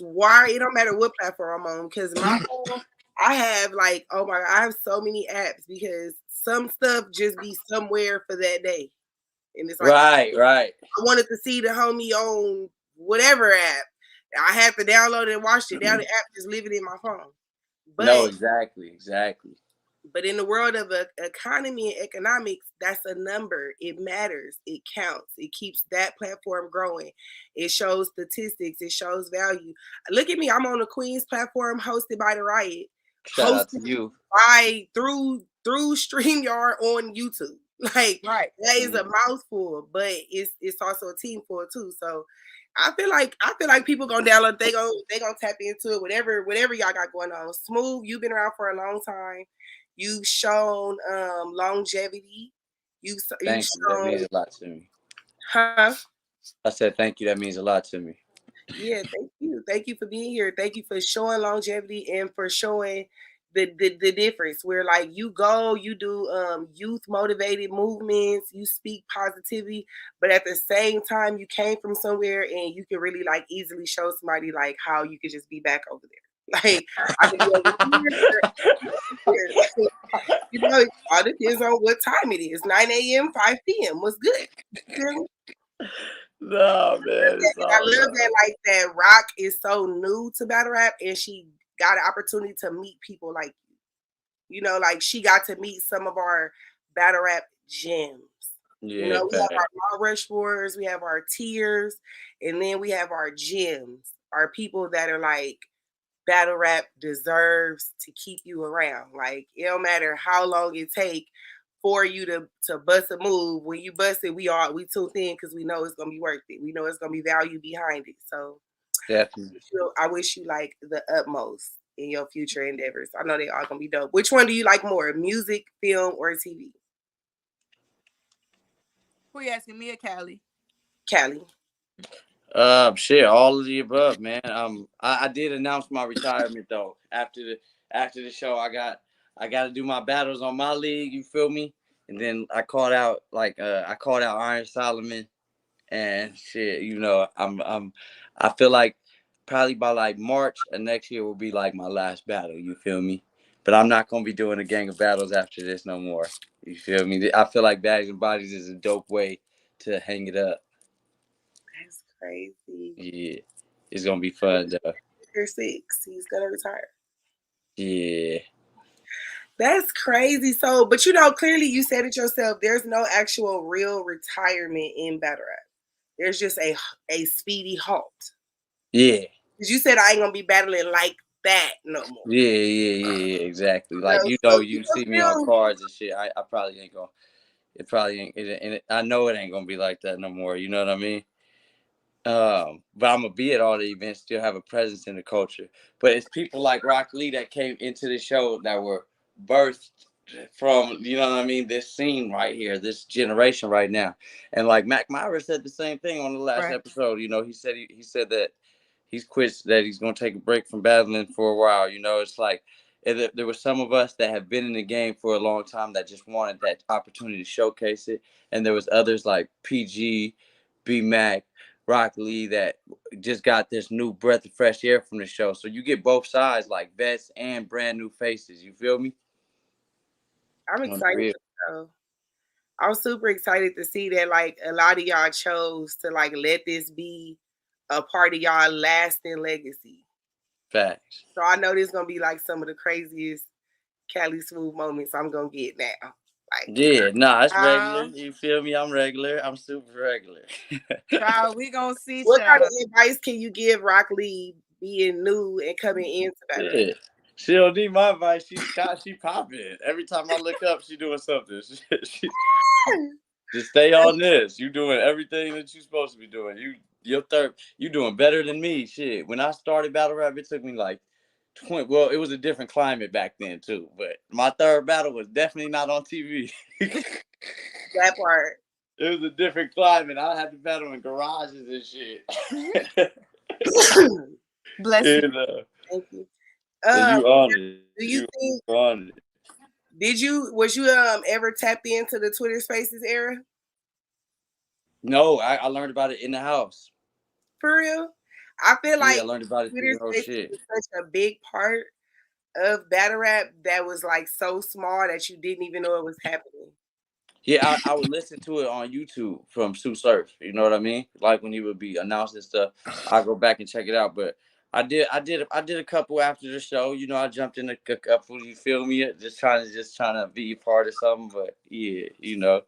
Why it don't matter what platform I'm on, because my phone, I have like, oh my God, I have so many apps because some stuff just be somewhere for that day. And it's like, Right. I wanted to see the homie on whatever app. I had to download it and watch it. Now the app just leave it in my phone. But No, exactly. But in the world of economy and economics, that's a number. It matters. It counts. It keeps that platform growing. It shows statistics. It shows value. Look at me. I'm on the Queen's platform hosted by the Riot. Shout out to you. Through StreamYard on YouTube. Like Right. that is a mouthful, but it's also a team for it too. So I feel like people gonna download. They gonna tap into it. Whatever y'all got going on. Smooth. You've been around for a long time. You've shown longevity. Thank you. That means a lot to me. Huh? I said thank you. That means a lot to me. Yeah, thank you. Thank you for being here. Thank you for showing longevity and for showing the difference. Where like you go, you do youth motivated movements, you speak positivity, but at the same time you came from somewhere and you can really like easily show somebody like how you could just be back over there. Like I can be over here. You know, it all depends on what time it is. 9 a.m., 5 p.m. What's good? No, man. I love that like that Rocq is so new to battle rap and she got an opportunity to meet people like you. You know, like she got to meet some of our battle rap gems. Yeah, you know, we have our Mount Rushmores, we have our tiers, and then we have our gems, our people that are like battle rap deserves to keep you around. Like it don't matter how long it take for you to bust a move. When you bust it, we tuned in because we know it's gonna be worth it. We know it's gonna be value behind it. So definitely. I wish you like the utmost in your future endeavors. I know they all gonna be dope. Which one do you like more, music, film, or TV? Who you asking, me or Cali? Cali. Shit, all of the above, man. I did announce my retirement though. After the show, I got to do my battles on my league. You feel me? And then I called out Iron Solomon, and shit. You know, I feel like probably by like March of next year will be like my last battle. You feel me? But I'm not gonna be doing a gang of battles after this no more. You feel me? I feel like Bags and Bodies is a dope way to hang it up. That's crazy. Yeah, it's gonna be fun though. Year 6, he's gonna retire. Yeah. That's crazy. So, but you know, clearly you said it yourself. There's no actual real retirement in battle rap. There's just a speedy halt. Yeah. Because you said I ain't gonna be battling like that no more. Yeah, exactly. Like you see me on cards and shit. I probably ain't gonna. It probably ain't. I know it ain't gonna be like that no more. You know what I mean? But I'm gonna be at all the events, still have a presence in the culture. But it's people like Rocq Lee that came into the show that were birthed from, you know what I mean, this scene right here, this generation right now. And like Mac Myra said the same thing on the last episode. You know, he said that he's quit, that he's gonna take a break from battling for a while. You know, it's like there were some of us that have been in the game for a long time that just wanted that opportunity to showcase it, and there was others like PG, B Mac, Rocq Lee that just got this new breath of fresh air from the show. So you get both sides, like vets and brand new faces. You feel me? I'm excited. I'm super excited to see that like a lot of y'all chose to like let this be a part of y'all lasting legacy. Facts. So I know this is gonna be like some of the craziest Cali Smoove moments I'm gonna get now. Like, yeah, nah, it's regular. You feel me? I'm regular. I'm super regular. Child, we gonna see. What kind of advice can you give Rocq Lee being new and coming into battle? Yeah. She don't need my advice. She popping. Every time I look up, she doing something. She just stay on this. You doing everything that you supposed to be doing. You doing better than me. Shit. When I started battle rap, it took me like Well, it was a different climate back then too. But my third battle was definitely not on TV. That part. It was a different climate. I had to battle in garages and shit. Bless you. and, Thank you. and you on it. Do you think? On it. Was you ever tapped into the Twitter Spaces era? No, I learned about it in the house. For real? I feel like I learned about it Twitter through the whole Spaces shit. was such a big part of battle rap that was like so small that you didn't even know it was happening. Yeah, I would listen to it on YouTube from Sue Surf. You know what I mean? Like when he would be announcing stuff, I go back and check it out. But I did a couple after the show. You know, I jumped in a couple. You feel me? Just trying to be a part of something. But yeah, you know,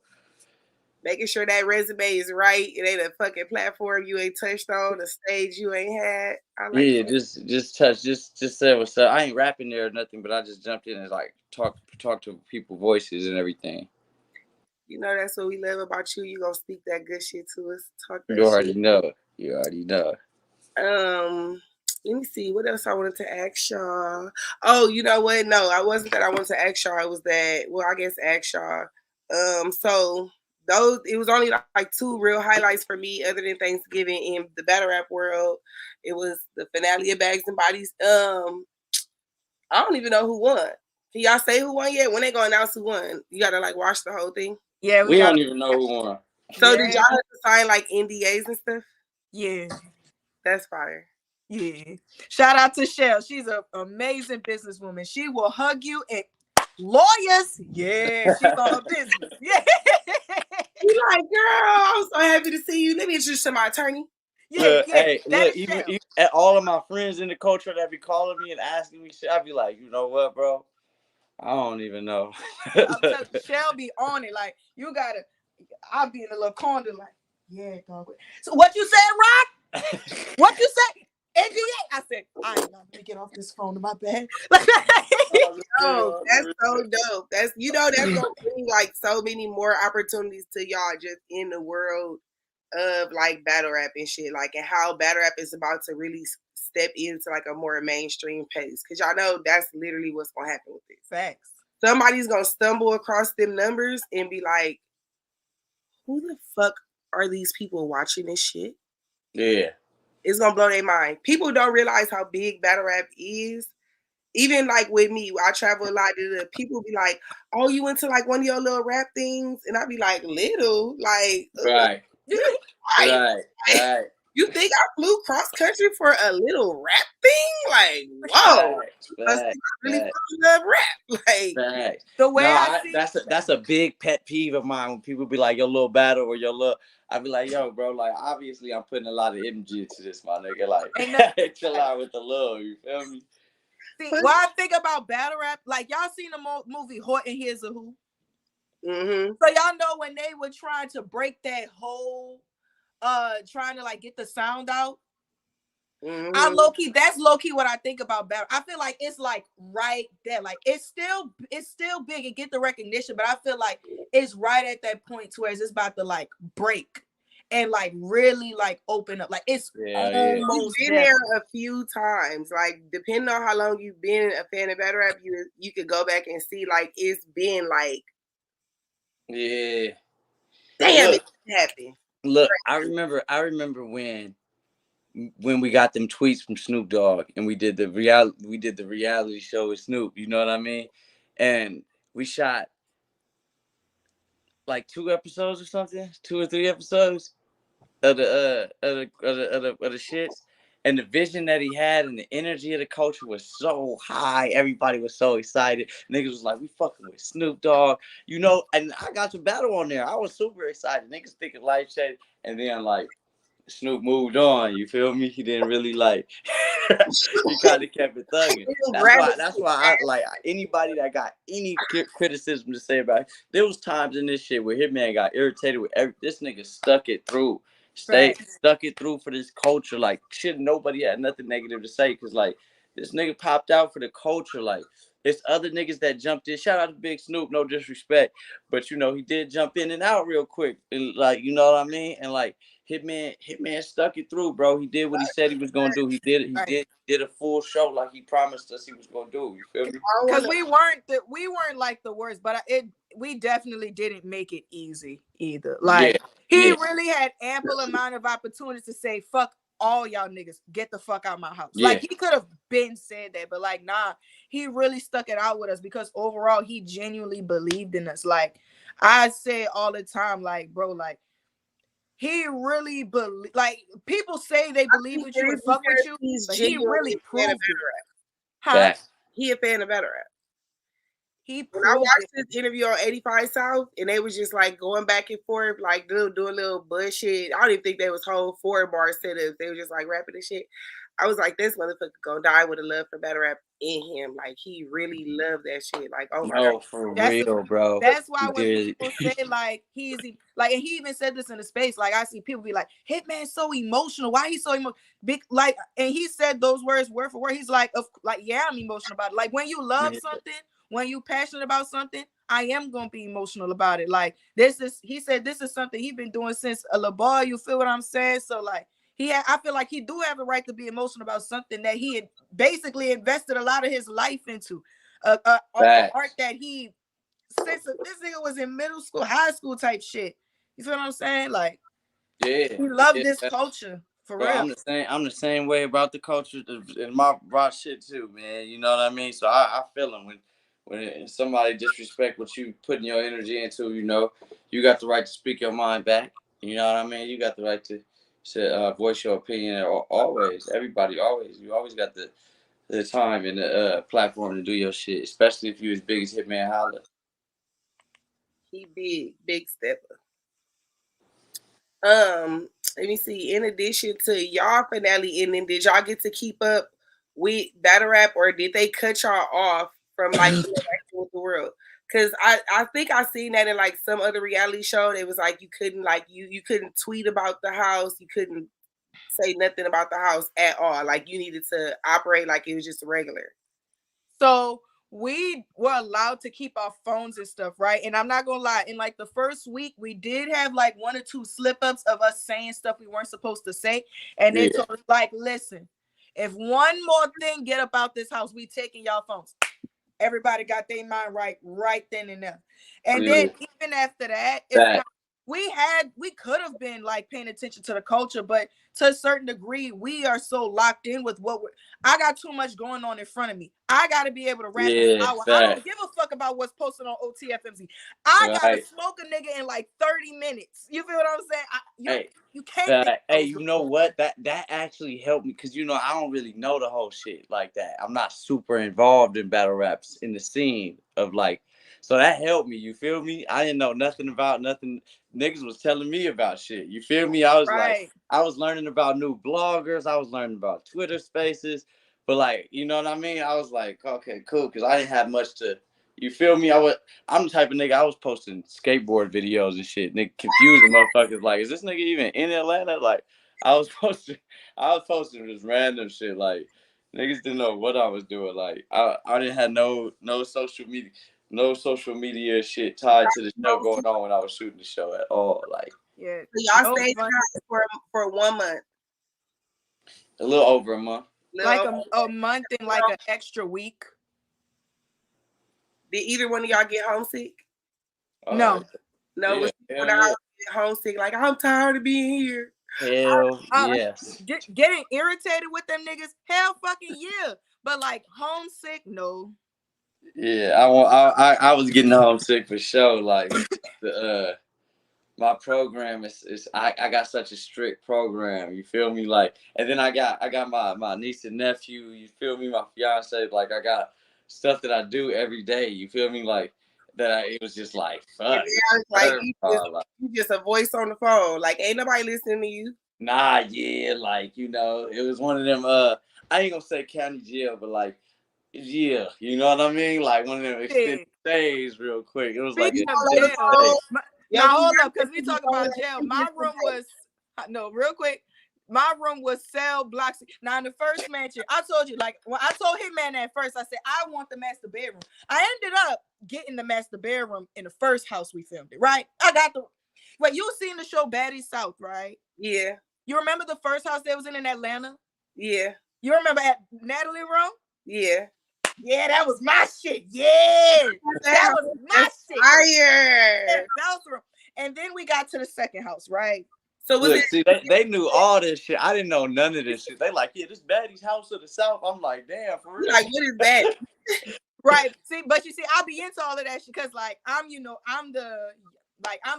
Making sure that resume is right. It ain't a fucking platform you ain't touched on, a stage you ain't had. I like yeah, that. just say what's up. I ain't rapping there or nothing, but I just jumped in and like talk to people voices and everything. You know that's what we love about you. You gonna speak that good shit to us. Talk that You already shit. know. You already know. Let me see what else I wanted to ask y'all. Oh, you know what? No, I wasn't that I wanted to ask y'all. It was that, well, I guess ask y'all. So those, it was only like two real highlights for me other than Thanksgiving in the battle rap world. It was the finale of Bags and Bodies. I don't even know who won. Can y'all say who won yet? When they gonna announce who won? You gotta like watch the whole thing. Yeah, We don't even know who won. So did y'all have to sign like NDAs and stuff? Yeah. That's fire. Yeah. Shout out to Shell. She's an amazing businesswoman. She will hug you and lawyers. Yeah, she's on her business. Yeah. You like, girl, I'm so happy to see you. Let me introduce you to my attorney. Yeah, Hey, look, even all of my friends in the culture that be calling me and asking me shit, I be like, you know what, bro? I don't even know. I'm telling you, Shelby on it. Like, you gotta, I'll be in a little corner, like, yeah, dog. So what you said, Rocq? What you said? NDA? I said, I ain't gonna get off this phone to my bed. Oh, that's so dope. That's that's gonna bring like so many more opportunities to y'all just in the world of like battle rap and shit. Like, and how battle rap is about to really step into like a more mainstream pace. Cause y'all know that's literally what's gonna happen with this. Facts. Somebody's gonna stumble across them numbers and be like, who the fuck are these people watching this shit? Yeah. It's gonna blow their mind. People don't realize how big battle rap is. Even like with me, I travel a lot. People be like, "Oh, you went to like one of your little rap things," and I be like, "Little, like, Right. Right. You think I flew cross country for a little rap thing? Like, whoa, I really love rap. Like, the way I see that's a big pet peeve of mine when people be like, your little battle or your little. I be like, yo, bro, like obviously I'm putting a lot of energy into this, my nigga. Like, chill out with the love. You feel me? See, when I think about battle rap, like y'all seen the movie Horton Hears a Who? Mm-hmm. So y'all know when they were trying to break that whole, trying to like get the sound out. Mm-hmm. That's low key what I think about battle. I feel like it's like right there, like it's still big and get the recognition, but I feel like it's right at that point to where it's about to like break and like really like open up. Like it's almost You've been there a few times. Like depending on how long you've been a fan of battle rap, you could go back and see like it's been like, yeah, damn, it happened. Look, I remember when we got them tweets from Snoop Dogg and we did the reality show with Snoop, you know what I mean? And we shot like 2 episodes or something, 2 or 3 episodes of the shits. And the vision that he had and the energy of the culture was so high. Everybody was so excited. Niggas was like, we fucking with Snoop Dogg, you know. And I got some battle on there. I was super excited. Niggas thinking life changed. And then like Snoop moved on. You feel me? He didn't really like. He kind of kept it thugging. That's why I like anybody that got any criticism to say about it. There was times in this shit where Hitman got irritated with this nigga stuck it through. Stuck it through for this culture. Like shit, nobody had nothing negative to say because like this nigga popped out for the culture. Like it's other niggas that jumped in. Shout out to Big Snoop, no disrespect, but you know he did jump in and out real quick, and like you know what I mean. And like Hitman stuck it through, bro. He did what he said he was gonna do. He did it. Right. Did a full show like he promised us he was gonna do. You feel me? Because we weren't like the worst, but we definitely didn't make it easy either. Like he really had ample amount of opportunity to say fuck all y'all niggas, get the fuck out my house. Like he could have been said that, but like nah, he really stuck it out with us because overall he genuinely believed in us. Like I say all the time, like bro, like he really believe. Like people say they believe with you and fuck with you, but he really proved it. Huh? He a fan of battle rap. When I watched this interview on 85 South, and they was just like going back and forth, like doing a little bullshit. I don't even think they was whole 4-bar setups. They were just like rapping and shit. I was like, this motherfucker gonna die with a love for battle rap in him. Like he really loved that shit. Like, oh my god, for real, bro. That's why when people say like he's like, and he even said this in the space. Like I see people be like, Hitman's so emotional. Why he's so big? Like, and he said those words word for word. He's like, yeah, I'm emotional about it. Like when you love something. When you passionate about something, I am gonna be emotional about it. Like he said this is something he's been doing since a little boy. You feel what I'm saying? So like I feel like he do have a right to be emotional about something that he had basically invested a lot of his life into, art that he since this nigga was in middle school, high school type shit. You feel what I'm saying? Like he loved this culture. For real. I'm the same way about the culture in my rock shit too, man. You know what I mean? So I feel him when somebody disrespect what you putting your energy into, you know, you got the right to speak your mind back. You know what I mean? You got the right to voice your opinion always. Everybody always. You always got the time and the platform to do your shit, especially if you as big as Hitman Holla. He big stepper. Let me see. In addition to y'all finale ending, did y'all get to keep up with battle rap, or did they cut y'all off from like interacting with the world? Because I think I seen that in like some other reality show. It was like you couldn't like you couldn't tweet about the house, you couldn't say nothing about the house at all. Like you needed to operate like it was just regular. So we were allowed to keep our phones and stuff, right? And I'm not gonna lie, in like the first week, we did have like 1 or 2 slip-ups of us saying stuff we weren't supposed to say. And they told us, like, listen, if one more thing get about this house, we taking y'all phones. Everybody got their mind right then and there. And then even after that, we could have been like paying attention to the culture, but to a certain degree, we are so locked in with I got too much going on in front of me. I got to be able to rap this hour. I don't give a fuck about what's posted on OTFMZ. I got to smoke a nigga in like 30 minutes. You feel what I'm saying? You can't. Hey, you know what? That actually helped me because, you know, I don't really know the whole shit like that. I'm not super involved in battle raps in the scene of like, so that helped me. You feel me? I didn't know nothing about nothing. Niggas was telling me about shit. You feel me? I was like, I was learning about new bloggers. I was learning about Twitter spaces. But like, you know what I mean? I was like, okay, cool. Because I didn't have much to, you feel me? I'm the type of nigga, I was posting skateboard videos and shit. Nigga confusing motherfuckers. Like, is this nigga even in Atlanta? Like, I was posting just random shit. Like, niggas didn't know what I was doing. Like, I didn't have no social media. No social media shit tied to the show going on when I was shooting the show at all. Like, so y'all stayed for 1 month. A little over a month. Like a month and like an extra week. Did either one of y'all get homesick? No. When I get homesick, like I'm tired of being here. Hell yes. Getting irritated with them niggas, hell fucking yeah. But like homesick, no. Yeah, I was getting homesick for sure. Like my program is I got such a strict program. You feel me? Like, and then I got my niece and nephew. You feel me? My fiance. Like, I got stuff that I do every day. You feel me? Like that. It was just like fuck. Like you just a voice on the phone. Like ain't nobody listening to you. Nah, yeah. Like, you know, it was one of them. I ain't gonna say county jail, but like. Yeah, you know what I mean? Like one of them extended stays real quick. It was like now hold up, because we talk about jail. My room was real quick. My room was cell blocks. Now in the first mansion, I told you, like when I told Hitman at first, I said I want the master bedroom. I ended up getting the master bedroom in the first house we filmed it, right? I got the Wait, you seen the show Baddies South, right? Yeah. You remember the first house that was in Atlanta? Yeah. You remember at Natalie room? Yeah. Yeah, that was my shit. Yeah, that was my shit. Fire. Yeah, that was the room. And then we got to the second house, right? So was Look, see, they knew all this shit. I didn't know none of this shit. They like, yeah, this Baddie's house to the south. I'm like, damn, for real. like, what is that? Right. See, but you see, I'll be into all of that shit because, like, I'm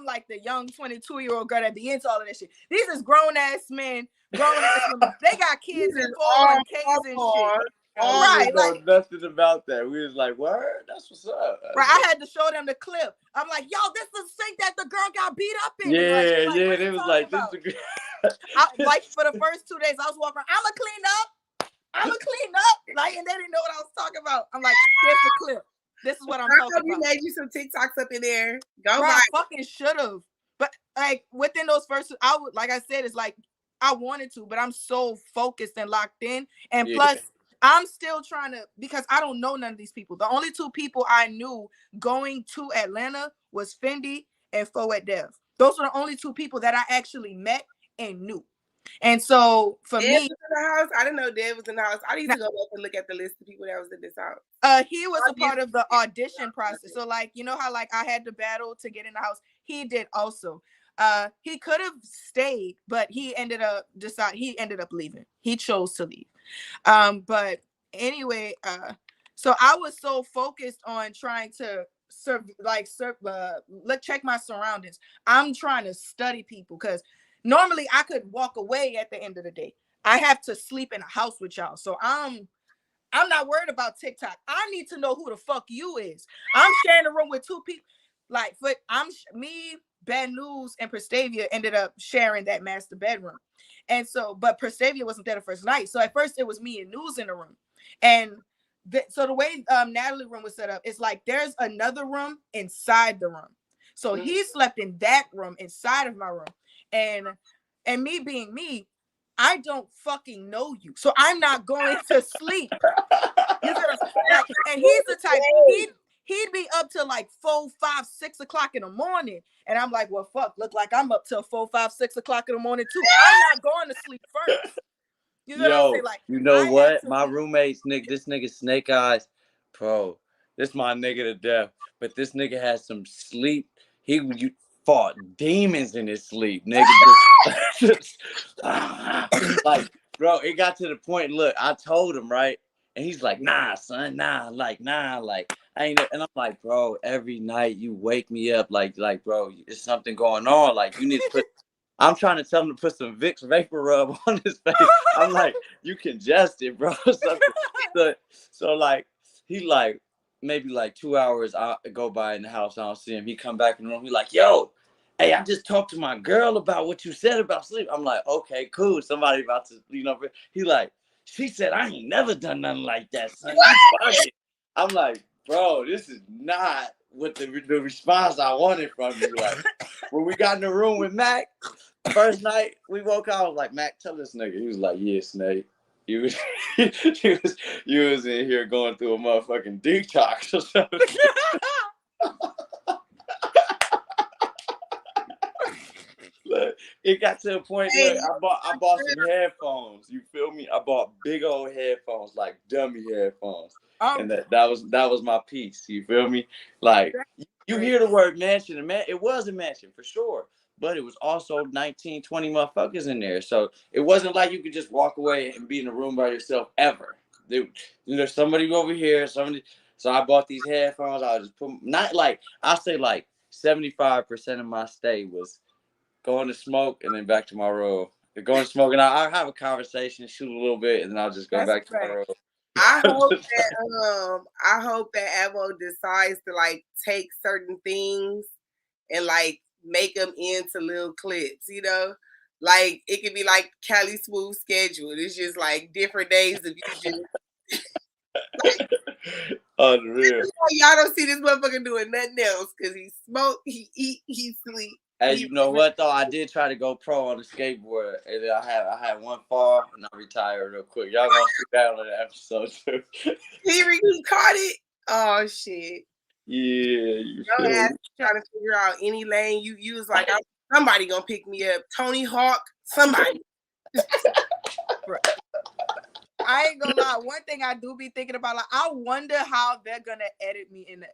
like the young 22-year-old girl that be into all of that shit. These is grown ass men, grown ass women. They got kids and 401ks and shit. Right, like nothing about that. We was like, word, that's what's up. Right, I had to show them the clip. I'm like, yo, this is the sink that the girl got beat up in. Yeah, like, yeah. It was like this. Like for the first 2 days, I was walking. I'ma clean up. Like, and they didn't know what I was talking about. I'm like, here's the clip. This is what I'm talking about. You made you some TikToks up in there. Go right. I fucking should have. But like within those first, I would, like I said, it's like I wanted to, but I'm so focused and locked in, and plus. I'm still trying to, because I don't know none of these people. The only two people I knew going to Atlanta was Fendi and Foet Dev. Those are the only two people that I actually met and knew. And so for Dev me, was in the house. I didn't know Dev was in the house. I need to go back and look at the list of people that was in this house. He was a part of the audition process. So like, you know how like I had to battle to get in the house. He did also. He could have stayed, but he ended up leaving. He chose to leave. But anyway, so I was so focused on trying to check my surroundings. I'm trying to study people because normally I could walk away at the end of the day. I have to sleep in a house with y'all. So I'm not worried about TikTok. I need to know who the fuck you is. I'm sharing a room with two people. Like, but me, Bad News, and Prestavia ended up sharing that master bedroom. And so, but Prestavia wasn't there the first night. So at first it was me and News in the room. And so the way Natalie room was set up, it's like there's another room inside the room. So he slept in that room inside of my room. And me being me, I don't fucking know you. So I'm not going to sleep. You know, like, and he's the type, he'd be up till like 4, 5, 6 o'clock in the morning. And I'm like, well, fuck, look like I'm up till 4, 5, 6 o'clock in the morning too. I'm not going to sleep first. You know what I'm saying? Like, you know what? My roommates, this nigga Snake Eyes, bro, this my nigga to death. But this nigga had some sleep. He fought demons in his sleep, nigga. Like, bro, it got to the point. Look, I told him, right? And he's like, nah, son, nah, like, I ain't. And I'm like, bro, every night you wake me up, like, bro, there's something going on. Like, you need to put. I'm trying to tell him to put some Vicks vapor rub on his face. I'm like, you congested, bro. So like, he like, maybe like 2 hours I go by in the house, I don't see him. He come back in the room. He like, yo, hey, I just talked to my girl about what you said about sleep. I'm like, okay, cool. Somebody about to, he like, she said, I ain't never done nothing like that, son. I'm like, bro, this is not what the response I wanted from you. Like, when we got in the room with Mac, first night we woke up, I was like, Mac, tell this nigga. He was like, yeah, Snake. You was in here going through a motherfucking detox or something. Look, it got to a point where I bought some headphones. You feel me? I bought big old headphones, like dummy headphones. And that was my piece. You feel me? Like, you hear the word mansion, and it was a mansion for sure. But it was also 19, 20 motherfuckers in there. So it wasn't like you could just walk away and be in a room by yourself ever. There's somebody over here, somebody. So I bought these headphones. I just put, not like, I say like 75% of my stay was going to smoke and then back to my room. Going to smoke and I'll have a conversation, shoot a little bit, and then I'll just go back to my room. I hope that Avo decides to like take certain things and like make them into little clips, you know? Like it could be like Cali Smoove schedule. It's just like different days of you just like, unreal. Y'all don't see this motherfucker doing nothing else because he smoke, he eat, he sleep. Hey, you know what though? I did try to go pro on the skateboard, and then I had one fall, and I retired real quick. Y'all gonna see that on the episode too. He caught it. Oh shit! Yeah, you Your feel ass me? trying to figure out any lane. You was like, somebody gonna pick me up. Tony Hawk, somebody. I ain't gonna lie. One thing I do be thinking about, like, I wonder how they're gonna edit me in that.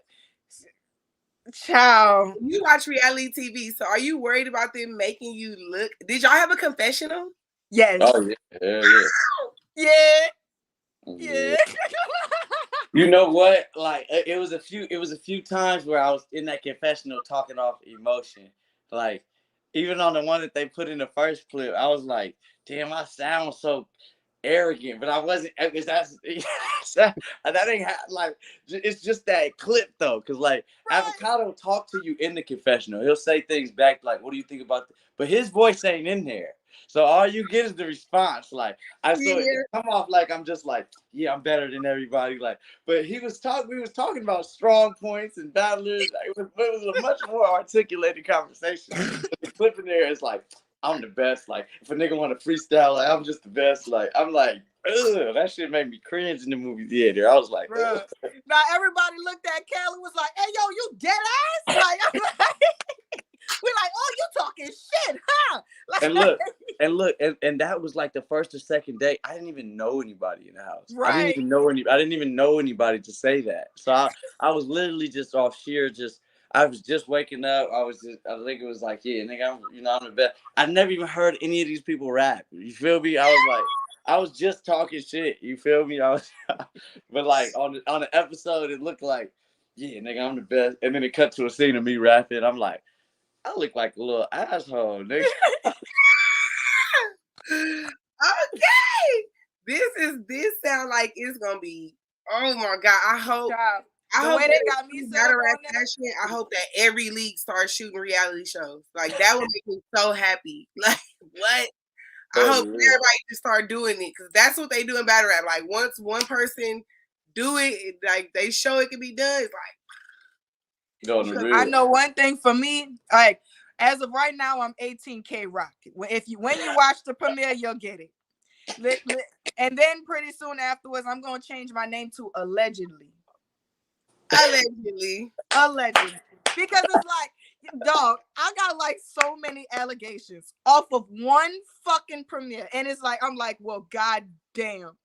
Child, You watch reality TV, so are you worried about them making you look? Did y'all have a confessional? yes. Oh yeah. Yeah. You know what? Like it was a few times where I was in that confessional talking off emotion. Like even on the one that they put in the first clip, I was like, damn, I sound so arrogant, but I wasn't, because that ain't like, it's just that clip though, because like Avocado talk to you in the confessional, he'll say things back like, what do you think about but his voice ain't in there, so all you get is the response. Like it come off like I'm just like, yeah, I'm better than everybody, like, but we was talking about strong points and battlers. Like, it was a much more articulated conversation. The clip in there is like, I'm the best. Like, if a nigga want to freestyle, like, I'm just the best. Like, I'm like, ugh, that shit made me cringe in the movie theater. I was like, bro. Now everybody looked at Cali, was like, hey, yo, you dead ass? Like, we're like, oh, you talking shit, huh? Like, and that was like the first or second day. I didn't even know anybody in the house. Right. I didn't even know anybody to say that. So I was literally just off sheer I was just waking up. I think it was like, yeah, nigga, I'm the best. I never even heard any of these people rap. You feel me? I was like, I was just talking shit. You feel me? But like on the episode, it looked like, yeah, nigga, I'm the best. And then it cut to a scene of me rapping. I'm like, I look like a little asshole, nigga. Okay. This sound like it's gonna be, oh my God. I hope way they got me set up on that, I hope that every league starts shooting reality shows. Like, that would make me so happy. Like, what? I hope everybody just start doing it, because that's what they do in battle rap. Like, once one person do it, like they show it can be done. It's like, I know one thing for me, like, as of right now, I'm 18K Rocq. When you watch the premiere, you'll get it. And then pretty soon afterwards, I'm gonna change my name to Allegedly. Allegedly. Because it's like, dog, I got like so many allegations off of one fucking premiere, and it's like, I'm like, well, god damn,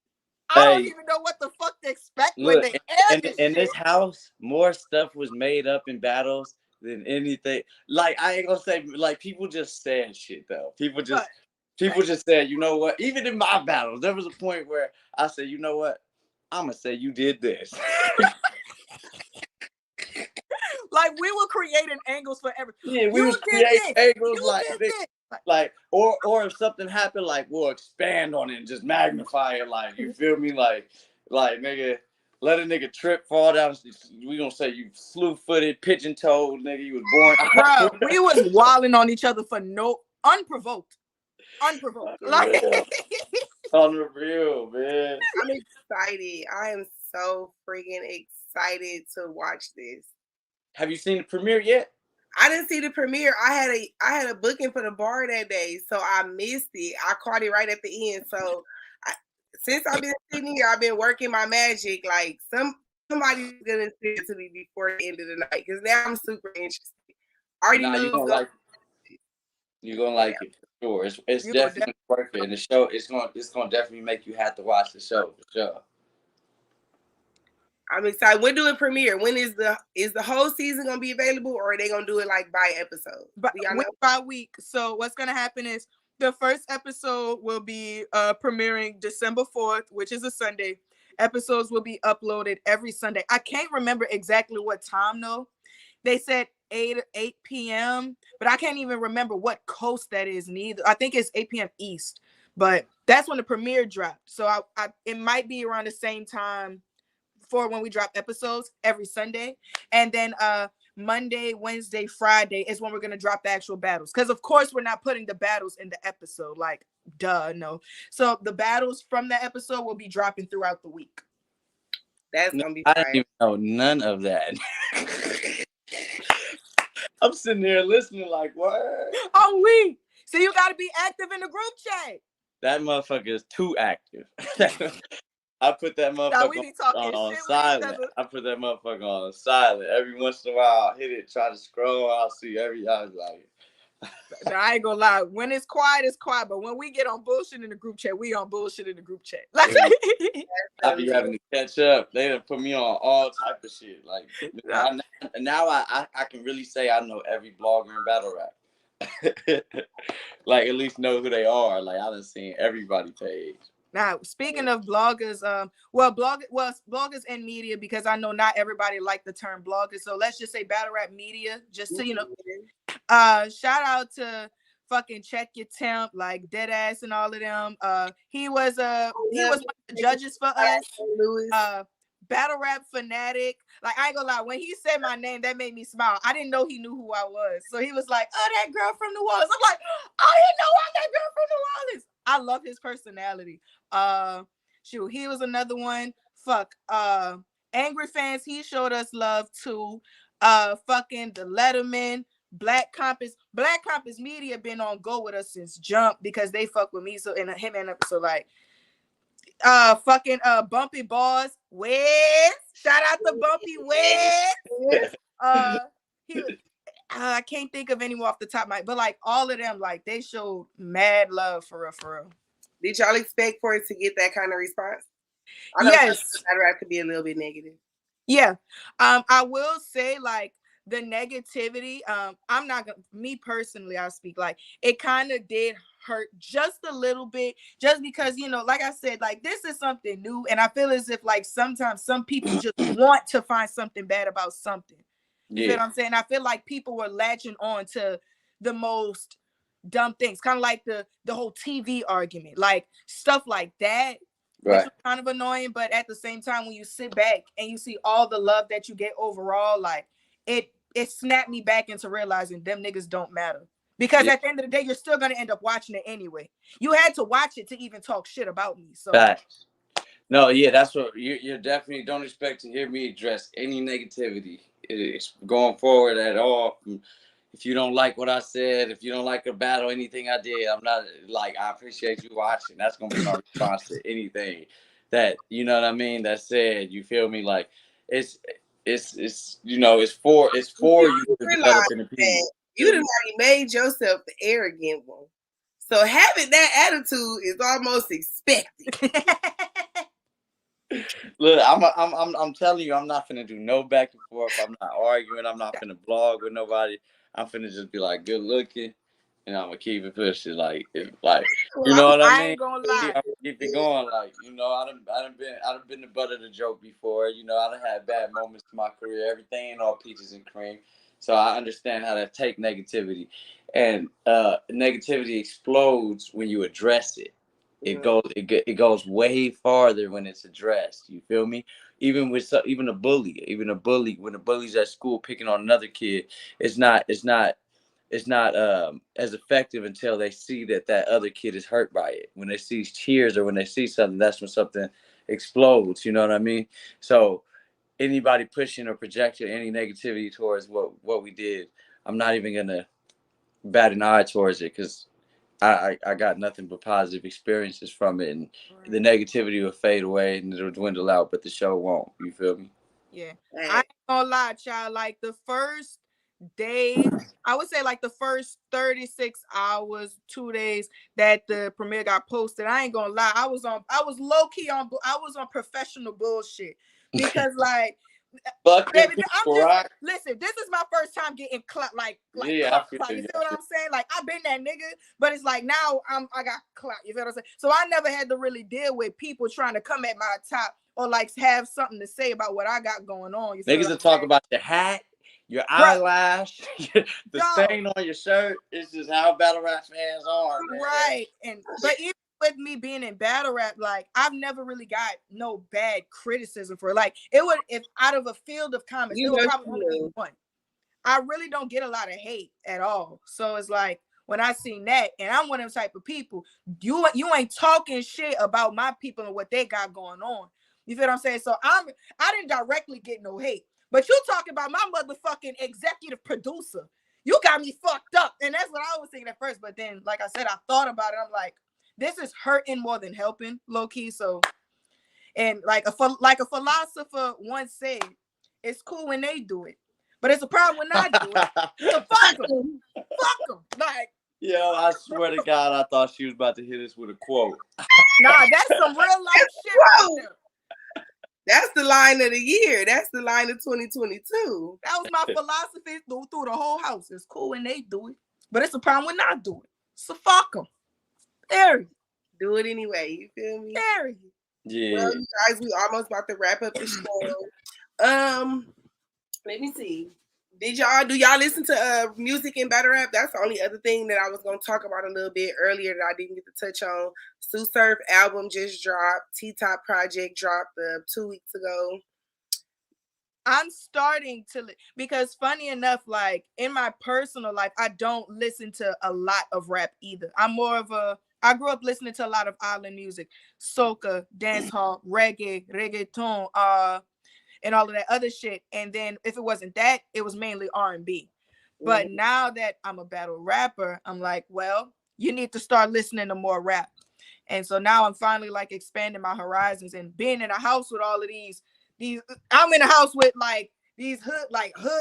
I don't even know what the fuck to expect when they air this in this house. More stuff was made up in battles than anything. Like, I ain't gonna say, like, people just said shit though. People just said, you know what? Even in my battles, there was a point where I said, you know what? I'm gonna say you did this. Like, we were creating angles for everything. Yeah, we was creating angles like, or if something happened, like, we'll expand on it and just magnify it. Like, you feel me? Like nigga, let a nigga trip, fall down. We gonna say you slew-footed, pigeon-toed, nigga. You was born. Bro, we was wilding on each other for unprovoked. Like, on the real, man. I'm excited. I am so freaking excited to watch this. Have you seen the premiere yet? I didn't see the premiere. I had a booking for the bar that day, so I missed it. I caught it right at the end. So since I've been sitting here, I've been working my magic. Like, somebody's gonna send it to me before the end of the night, because now I'm super interested. You're gonna like it. You're gonna like it for sure. It's definitely worth it. And the show, it's gonna definitely make you have to watch the show for sure. I'm excited. When do it premiere? When is the whole season gonna be available, or are they gonna do it like by episode? Week by week. So what's gonna happen is the first episode will be premiering December 4th, which is a Sunday. Episodes will be uploaded every Sunday. I can't remember exactly what time though. They said 8 p.m., but I can't even remember what coast that is neither. I think it's 8 p.m. East, but that's when the premiere dropped. So it might be around the same time for when we drop episodes every Sunday. And then Monday, Wednesday, Friday is when we're going to drop the actual battles. Because, of course, we're not putting the battles in the episode. Like, duh, no. So the battles from the episode will be dropping throughout the week. That's going to be I didn't even know none of that. I'm sitting there listening like, what? Oh, we. So you got to be active in the group chat. That motherfucker is too active. I put that Now we motherfucker be talking on shit with each silent. other. I put that motherfucker on silent. Every once in a while, I'll hit it, try to scroll. I'll see every. I was like, No, I ain't gonna lie. When it's quiet, it's quiet. But when we get on bullshit in the group chat, we on bullshit in the group chat. Like, I be having to catch up. They done put me on all type of shit. Like now I can really say I know every blogger in battle rap. Like at least know who they are. Like I done seen everybody page. now, speaking of bloggers, bloggers and media, because I know not everybody like the term bloggers. So let's just say battle rap media, just to shout out to fucking Check Your Temp, like Deadass and all of them. He was one of the judges for us. Battle Rap Fanatic. Like I ain't gonna lie, when he said my name, that made me smile. I didn't know he knew who I was. So he was like, "Oh, that girl from New Orleans." I'm like, "Oh, you know I'm that girl from New Orleans." I love his personality. Shoot, he was another one. Angry Fans, he showed us love too. Fucking the Letterman, Black Compass Media been on go with us since jump because they fuck with me. So and him and so like Bumpy Boss, Wes. Shout out to Bumpy Wes. I can't think of any more off the top of my, but like all of them, like they showed mad love for real. Did y'all expect for it to get that kind of response? I know yes, battle rap could be a little bit negative. Yeah. I will say like the negativity, I'm not gonna, me personally, I'll speak like it kind of did hurt just a little bit, just because, you know, like I said, like this is something new. And I feel as if like sometimes some people just want to find something bad about something. You feel what I'm saying? I feel like people were latching on to the most dumb things, kind of like the whole TV argument, like stuff like that. Which was kind of annoying, but at the same time, when you sit back and you see all the love that you get overall, like it snapped me back into realizing them niggas don't matter. Because at the end of the day, you're still gonna end up watching it anyway. You had to watch it to even talk shit about me. So facts. No, yeah, that's what you're definitely don't expect to hear me address any negativity. It's going forward at all. If you don't like what I said, if you don't like a battle, anything I did, I'm not like, I appreciate you watching. That's gonna be my response to anything that, you know what I mean, that said, you feel me? Like it's you know, it's for you to develop an opinion. You done already made yourself the arrogant one. So having that attitude is almost expected. Look, I'm telling you, I'm not finna do no back and forth. I'm not arguing. I'm not finna blog with nobody. I'm finna just be like good looking, and I'm gonna keep it pushing. Like, you know what I mean? ain't gonna lie. I'm gonna keep it going. Like, you know, I done been the butt of the joke before. You know, I done had bad moments in my career. Everything ain't all peaches and cream. So I understand how to take negativity, and negativity explodes when you address it. It goes way farther when it's addressed. You feel me? Even a bully, when a bully's at school picking on another kid, it's not as effective until they see that other kid is hurt by it. When they see tears or when they see something, that's when something explodes. You know what I mean? So anybody pushing or projecting any negativity towards what we did, I'm not even gonna bat an eye towards it because I got nothing but positive experiences from it, and the negativity will fade away and it'll dwindle out, but the show won't. You feel me? Yeah. I ain't gonna lie, child. Like the first day, I would say like the first 36 hours, 2 days that the premiere got posted, I ain't gonna lie. I was low-key on professional bullshit. Because like baby, listen, this is my first time getting clout, like clout. You feel what I'm saying? Like I've been that nigga, but it's like now I got clout. You feel what I'm saying? So I never had to really deal with people trying to come at my top or like have something to say about what I got going on. You niggas will talk about your hat, your eyelash, the stain on your shirt. It's just how battle rap fans are, man. Right. But even with me being in battle rap, like I've never really got no bad criticism for it. Like it would, if out of a field of comments, it would probably only be one. I really don't get a lot of hate at all. So it's like when I seen that, and I'm one of them type of people, you ain't talking shit about my people and what they got going on. You feel what I'm saying? So I didn't directly get no hate, but you talking about my motherfucking executive producer. You got me fucked up. And that's what I was thinking at first. But then, like I said, I thought about it. I'm like, this is hurting more than helping, low key. So, and like a philosopher once said, it's cool when they do it, but it's a problem when I do it. So fuck them. Fuck them. Like, Yo, I swear to God, I thought she was about to hit us with a quote. nah, that's some real life shit right there. That's the line of the year. That's the line of 2022. That was my philosophy through the whole house. It's cool when they do it, but it's a problem when I do it. So fuck them. There. Do it anyway. You feel me? There. Yeah. Well, you guys, we almost about to wrap up the show. Let me see. Do y'all listen to music and battle rap? That's the only other thing that I was gonna talk about a little bit earlier that I didn't get to touch on. Sue Surf album just dropped. T-Top project dropped 2 weeks ago. I'm starting to, because funny enough, like in my personal life, I don't listen to a lot of rap either. I'm more of I grew up listening to a lot of island music, soca, dancehall, reggaeton, and all of that other shit. And then if it wasn't that, it was mainly R&B. But now that I'm a battle rapper, I'm like, well, you need to start listening to more rap. And so now I'm finally like expanding my horizons and being in a house with all of these, I'm in a house with like these hood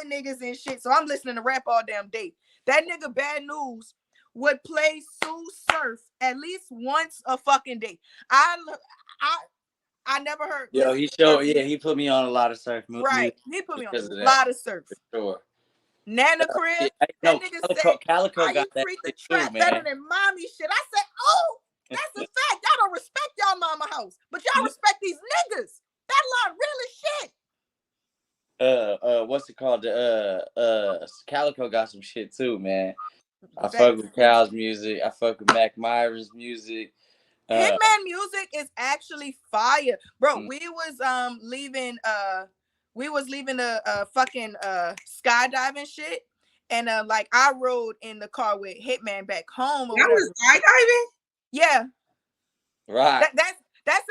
niggas and shit. So I'm listening to rap all damn day. That nigga Bad News would play Sue Surf at least once a fucking day. I never heard. Yo, he put me on a lot of surf movies. Right, he put me on a lot of surf. For sure. Nana Crib. That nigga said, Calico you got that treat the shit trap too, better man. than mommy shit. I said, oh, that's a fact. Y'all don't respect y'all mama house, but y'all respect these niggas. That line real as shit. What's it called? Calico got some shit too, man. I fuck with Cal's music. I fuck with Mac Myra's music. Hitman music is actually fire, bro. We was leaving a fucking skydiving shit, and like I rode in the car with Hitman back home or whatever. Was skydiving? Yeah, right. That's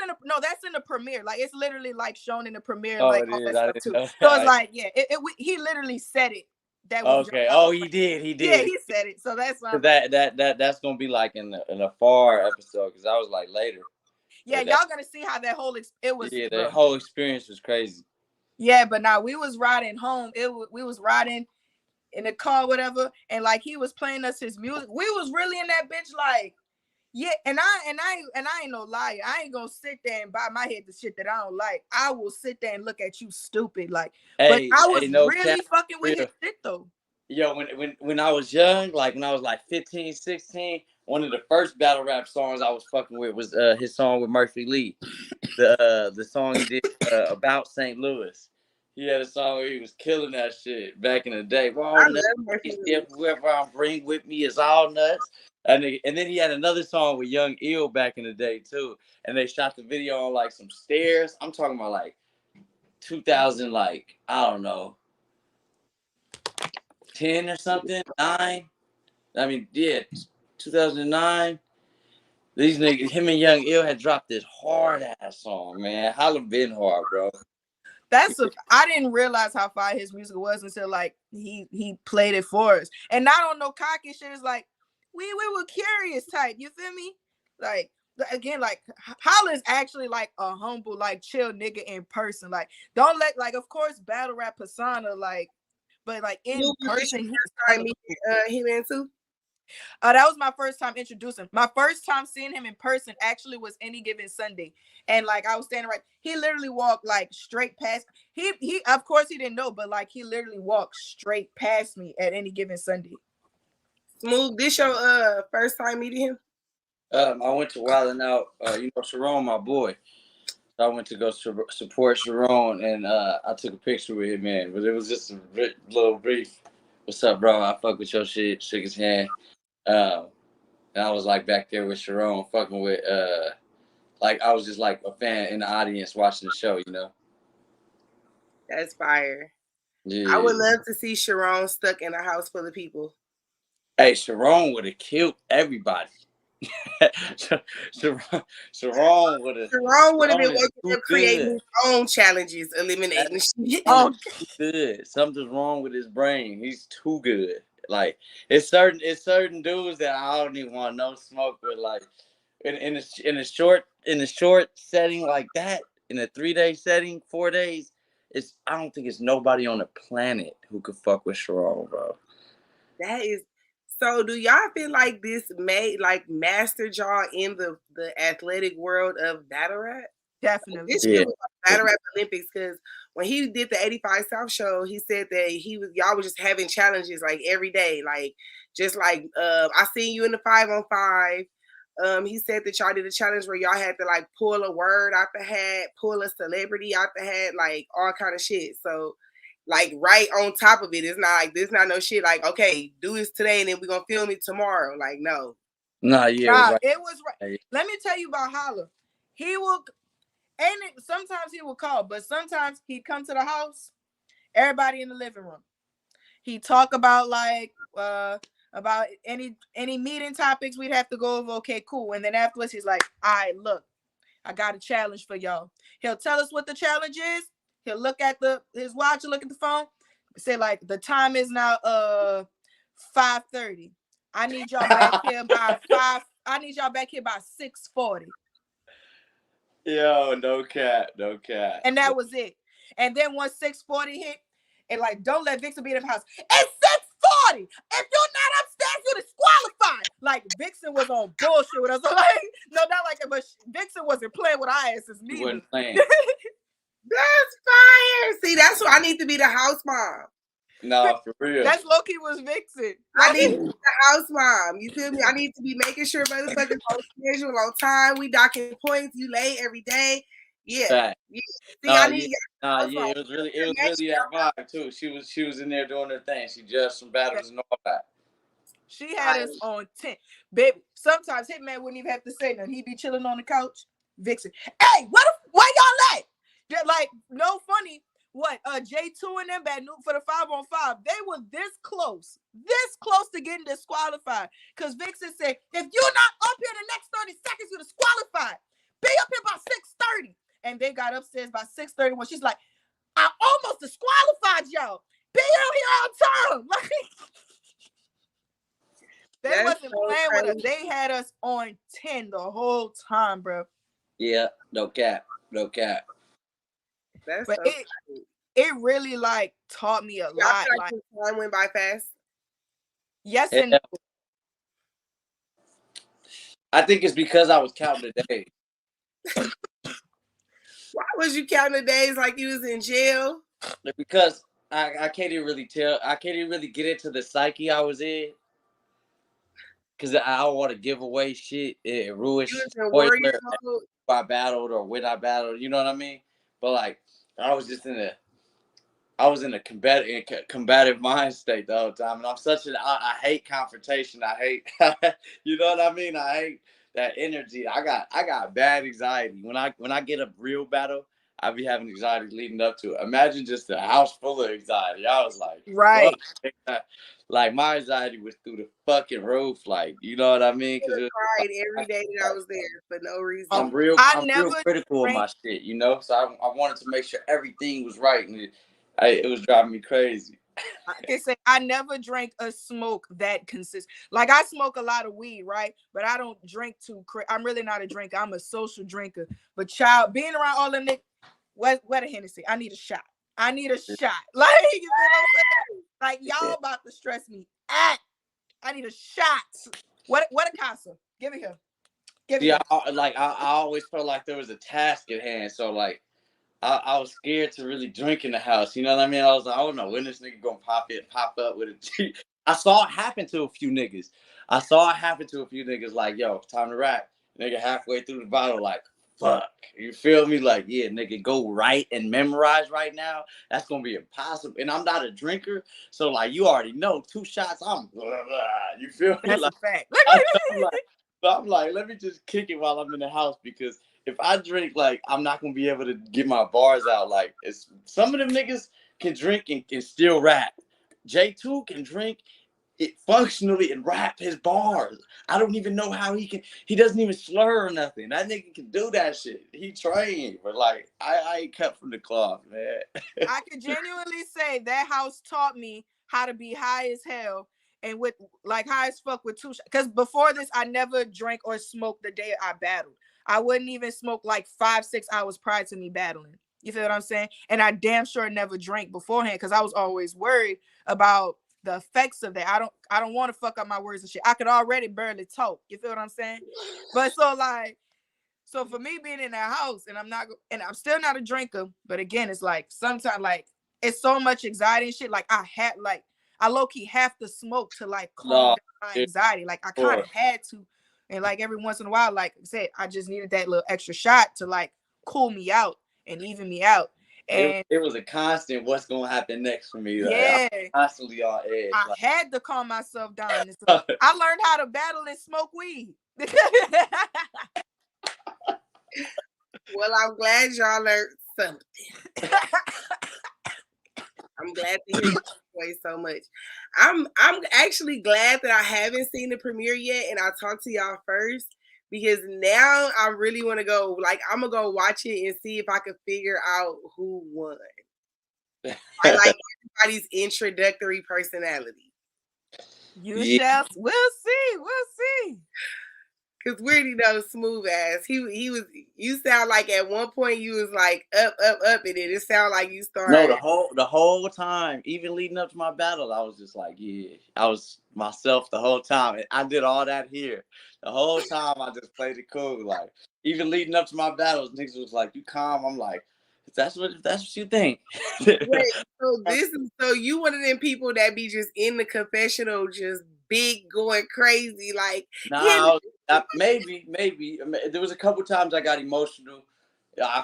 in the premiere. Like it's literally like shown in the premiere, Oh, like it all is. that stuff too. So it's like, yeah, he literally said it. That was okay. Oh, he did. Yeah, he said it. So that's why that's gonna be like in a far episode because I was like later. Yeah, y'all gonna see how that whole it was. Yeah, the whole experience was crazy. Yeah, but now we was riding home. We was riding in the car, whatever, and like he was playing us his music. We was really in that bitch, like, yeah. And I ain't no liar. I ain't gonna sit there and bow my head to shit that I don't like. I will sit there and look at you stupid, like. But I was really fucking with his shit though. Yo, when I was young, like when I was like 15, 16, one of the first battle rap songs I was fucking with was his song with Rocq Lee. The song he did about St. Louis. He had a song where he was killing that shit back in the day. Well, whoever I bring with me is all nuts. And then he had another song with Young Ill back in the day too. And they shot the video on like some stairs. I'm talking about like 2000, like I don't know, 10 or something, 9. I mean, yeah, 2009. These niggas, him and Young Ill had dropped this hard ass song, man. Holla been hard, bro. I didn't realize how fire his music was until like he played it for us. And not on no cocky shit. It's like we were curious type. You feel me? Like again, like Holla is actually like a humble, like chill nigga in person. Like don't let like of course battle rap persona, like, but like in person he ran too. That was my first time introducing. My first time seeing him in person actually was Any Given Sunday. And like I was standing right, he literally walked like straight past. He of course he didn't know, but like he literally walked straight past me at Any Given Sunday. Smooth, this your first time meeting him? I went to Wildin' Out, Sharon, my boy. So I went to go support Sharon, and I took a picture with him, man. But it was just a little brief. What's up, bro? I fuck with your shit. Shook his hand. And I was like back there with Sharon, fucking with like I was just like a fan in the audience watching the show, you know. That's fire. Yeah. I would love to see Sharon stuck in a house full of people. Hey, Sharon would have killed everybody. Sharon would have been waking up creating his own challenges, eliminating shit. Oh, good. Something's wrong with his brain. He's too good. Like it's certain dudes that I don't even want no smoke with. Like in a short setting like that, in a 3-day setting, 4 days, I don't think it's nobody on the planet who could fuck with Sharon, bro. That is so. Do y'all feel like this made like mastered y'all in the athletic world of battle rap? Definitely. This Yeah. shit was like battle rap Olympics because when he did the 85 South show, he said that y'all was just having challenges like every day, like just like I seen you in the 5-on-5. He said that y'all did a challenge where y'all had to like pull a word out the hat, pull a celebrity out the hat, like all kind of shit. So like right on top of it, it's not like this not no shit like okay, do this today and then we're gonna film it tomorrow. Like no. Nah, yeah, it was right. It was right. Let me tell you about Holla. He will sometimes he would call, but sometimes he'd come to the house, everybody in the living room. He'd talk about like about any meeting topics we'd have to go over. Okay, cool. And then afterwards he's like, all right, look, I got a challenge for y'all. He'll tell us what the challenge is. He'll look at his watch, look at the phone, say like the time is now 5:30. I need y'all back here by 5. I need y'all back here by 6:40. Yo, no cap. And that was it. And then once 6:40 hit, and like, don't let Vixen be in the house. It's 6:40. If you're not upstairs, you're disqualified. Like Vixen was on bullshit with us. Like, no, not like it, but Vixen wasn't playing with our asses neither. He wasn't playing. That's fire. See, that's why I need to be the house mom. No, for real. That's low-key was Vixen. I need to be the house mom. You feel me? I need to be making sure motherfuckers on schedule, on time. We docking points. You late every day. Yeah. Yeah. See, I need it was really that vibe too. She was in there doing her thing. She judged some battles and all that. She had us on 10. Baby, sometimes Hitman wouldn't even have to say nothing. He'd be chilling on the couch. Vixen, hey, why y'all at? They're like, no funny. What? J2 and them bad news for the 5-on-5. They were this close to getting disqualified. Because Vixen said, if you're not up here in the next 30 seconds, you're disqualified. Be up here by 6:30. And they got upstairs by 6:30 when she's like, I almost disqualified y'all. Be out here on time. Like, they wasn't playing with us. They had us on 10 the whole time, bro. Yeah, no cap. That's but so it really like taught me a lot. Like time went by fast. Yes and no. I think it's because I was counting the days. Why was you counting the days like you was in jail? Because I can't even really tell. I can't even really get into the psyche I was in. Because I don't want to give away shit. It ruins spoiler. I battled or when I battled. You know what I mean? But like, I was in a combative mind state the whole time. And I'm I hate confrontation. I hate, you know what I mean? I hate that energy. I got bad anxiety. When I get a real battle, I be having anxiety leading up to it. Imagine just a house full of anxiety. I was like, right. Fuck. Like my anxiety was through the fucking roof. Like, you know what I mean? Because cried every day that I was there for no reason. I'm real critical of my shit, you know? So I wanted to make sure everything was right. And it was driving me crazy. I can say I never drank a smoke that consists. Like I smoke a lot of weed, right? But I don't drink I'm really not a drinker. I'm a social drinker. But child, being around all them niggas, what a Hennessy. I need a shot. Like, you know what I'm saying? Like y'all about to stress me out. I need a shot. What a casa? Give it here. I always felt like there was a task at hand. So like I was scared to really drink in the house. You know what I mean? I was like, I don't know when this nigga gonna pop up with a I saw it happen to a few niggas. Like, yo, time to rap. Nigga halfway through the bottle, like, fuck. You feel me? Like, yeah, nigga, go write and memorize right now. That's gonna be impossible. And I'm not a drinker, so like you already know, 2 shots, I'm blah, blah. You feel me? That's like, a fact. I'm like, let me just kick it while I'm in the house because if I drink, like, I'm not gonna be able to get my bars out. Like, some of them niggas can drink and still rap. J2 can drink it functionally and rap his bars. I don't even know how he can. He doesn't even slur or nothing. That nigga can do that shit. He trained, but like, I ain't cut from the cloth, man. I could genuinely say that house taught me how to be high as hell and with like high as fuck with 2 shots. Because before this, I never drank or smoked the day I battled. I wouldn't even smoke like 5-6 hours prior to me battling. You feel what I'm saying? And I damn sure never drank beforehand because I was always worried about the effects of that. I don't want to fuck up my words and shit. I could already barely talk. You feel what I'm saying? But so for me being in that house and I'm still not a drinker, but again, it's like sometimes like it's so much anxiety and shit. Like I low-key have to smoke to like calm down my anxiety. Like I kind of had to. And like every once in a while, like I said, I just needed that little extra shot to like cool me out and even me out. And it was a constant what's gonna happen next for me. Like, yeah, I'm constantly on edge. I had to calm myself down. So I learned how to battle and smoke weed. Well, I'm glad y'all learned something. I'm glad to hear you enjoy so much. I'm actually glad that I haven't seen the premiere yet, and I talked to y'all first because now I really want to go. Like, I'm gonna go watch it and see if I can figure out who won. I like everybody's introductory personality. We'll see. Cause we already know Smooth ass. He was. You sound like at one point you was like up, and then it sounded like you started. No, the whole time, even leading up to my battle, I was just like, yeah, I was myself the whole time. And I did all that here the whole time. I just played it cool. Like even leading up to my battles, niggas was like, "You calm." I'm like, "That's what you think." Wait, so you one of them people that be just in the confessional, just big going crazy, like nah. Maybe there was a couple times I got emotional.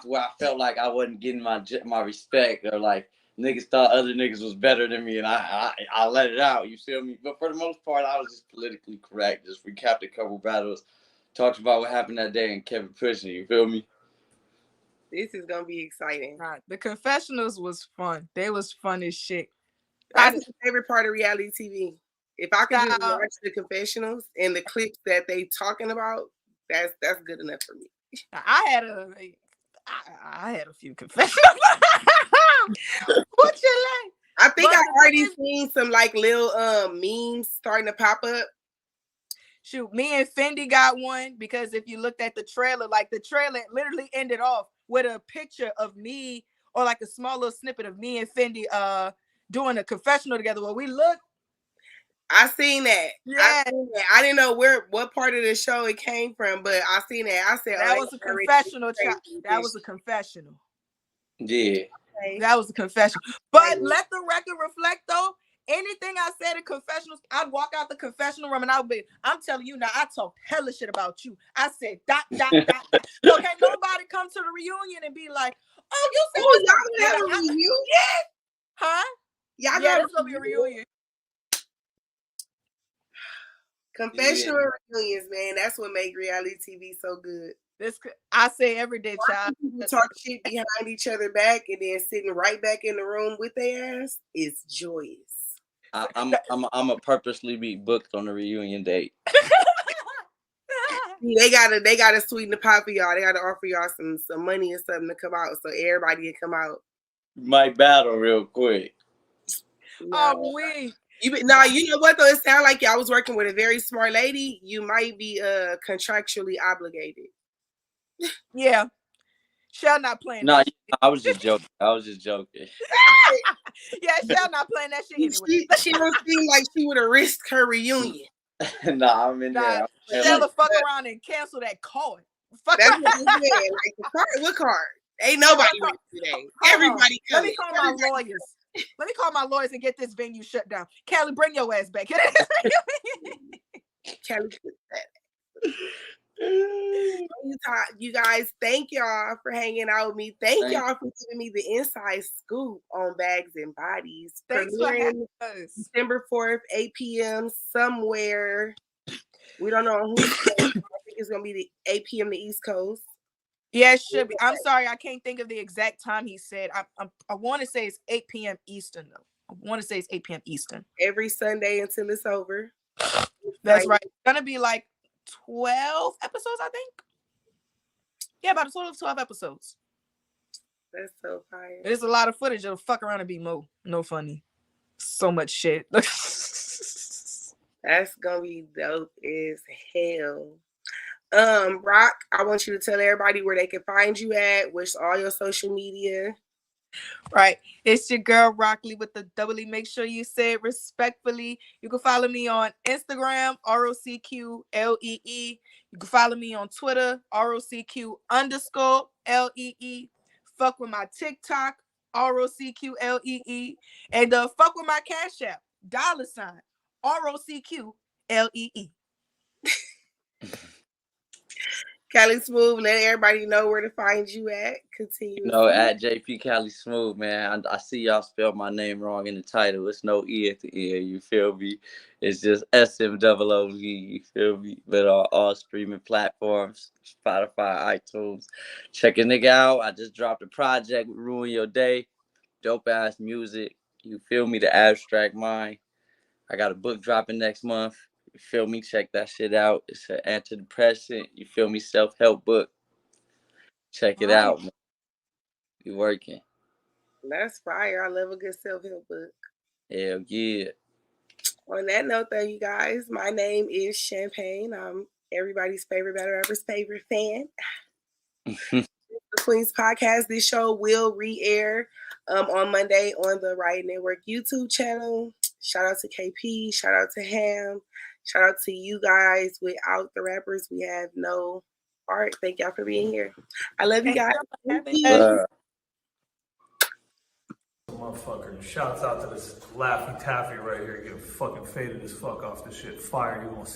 Where I felt like I wasn't getting my respect, or like niggas thought other niggas was better than me, and I let it out. You feel me? But for the most part, I was just politically correct. Just recapped a couple battles, talked about what happened that day, and kept it pushing. You feel me? This is gonna be exciting. The confessionals was fun. They was fun as shit. That's my favorite part of reality TV. If I could just watch the confessionals and the clips that they talking about, that's good enough for me. I had a few confessionals. What you like? I think I already seen some like little memes starting to pop up. Shoot, me and Fendi got one because if you looked at the trailer, like the trailer literally ended off with a picture of me or like a small little snippet of me and Fendi doing a confessional together where we look. I seen that. Yeah. I didn't know what part of the show it came from, but I seen that. I said that was a confessional. That was a confessional. Yeah. Okay. That was a confession. But let the record reflect though. Anything I said in confessionals, I'd walk out the confessional room and I'm telling you now, I talked hella shit about you. I said dot. So can't nobody come to the reunion and be like, oh, you said y'all have a reunion? Huh? Y'all there's gonna be a reunion. Confessional reunions, man. That's what make reality TV so good. I say every day, child. People talk shit behind each other back and then sitting right back in the room with their ass is joyous. I'm a purposely be booked on the reunion date. They gotta sweeten the pot for y'all. They gotta offer y'all some money or something to come out so everybody can come out. Might battle real quick. Oh, wait. You know what though? It sounds like y'all was working with a very smart lady. You might be contractually obligated. Yeah. Shell not playing. No, I was just joking. Yeah, Shell not playing that shit anyway. She don't seem like she would have risked her reunion. Nah, I'm in there. Shell will fuck around and cancel that card. That's what I'm saying. Like the card, what card? Ain't nobody today. Everybody coming. Let me call my lawyers and get this venue shut down. Cali, bring your ass back. Cali, you guys, thank y'all for hanging out with me. Thank y'all for giving me the inside scoop on Bags and Bodies. Thanks for having us. December 4th, 8 p.m. somewhere. We don't know who. I think it's gonna be the 8 p.m. the East Coast. Yeah, it should be. I'm sorry, I can't think of the exact time he said. I want to say it's 8 p.m. Eastern though. I want to say it's 8 p.m. Eastern. Every Sunday until it's over. That's right. It's gonna be like 12 episodes, I think. Yeah, about a total of 12 episodes. That's so fire. There's a lot of footage. It'll fuck around and be no funny. So much shit. That's gonna be dope as hell. Rocq, I want you to tell everybody where they can find you at, what's all your social media. Right. It's your girl Rocq Lee with the double E. Make sure you say it respectfully. You can follow me on Instagram, ROCQLEE. You can follow me on Twitter, ROCQ_LEE. Fuck with my TikTok, ROCQLEE. And fuck with my Cash App, $ ROCQLEE. Cali Smoove, let everybody know where to find you at. Continue. You know, at JP Cali Smoove, man. I see y'all spell my name wrong in the title. It's no E at the end. You feel me? It's just SMOOV. You feel me? But all streaming platforms, Spotify, iTunes. Check a nigga out. I just dropped a project, Ruin Your Day. Dope ass music. You feel me? The Abstract Mind. I got a book dropping next month. You feel me? Check that shit out. It's an antidepressant. You feel me? Self-help book. Check it out, man. You working. That's fire. I love a good self-help book. Hell yeah. On that note, though, you guys, my name is Champagne. I'm everybody's favorite battle rapper's favorite fan. The Queens Podcast. This show will re-air on Monday on the Riot Network YouTube channel. Shout out to KP. Shout out to Ham. Shout out to you guys. Without the rappers, we have no art. Thank y'all for being here. I love you guys. Motherfucker. Shouts out to this Laffy Taffy right here getting fucking faded as fuck off this shit. Fire, you gonna see.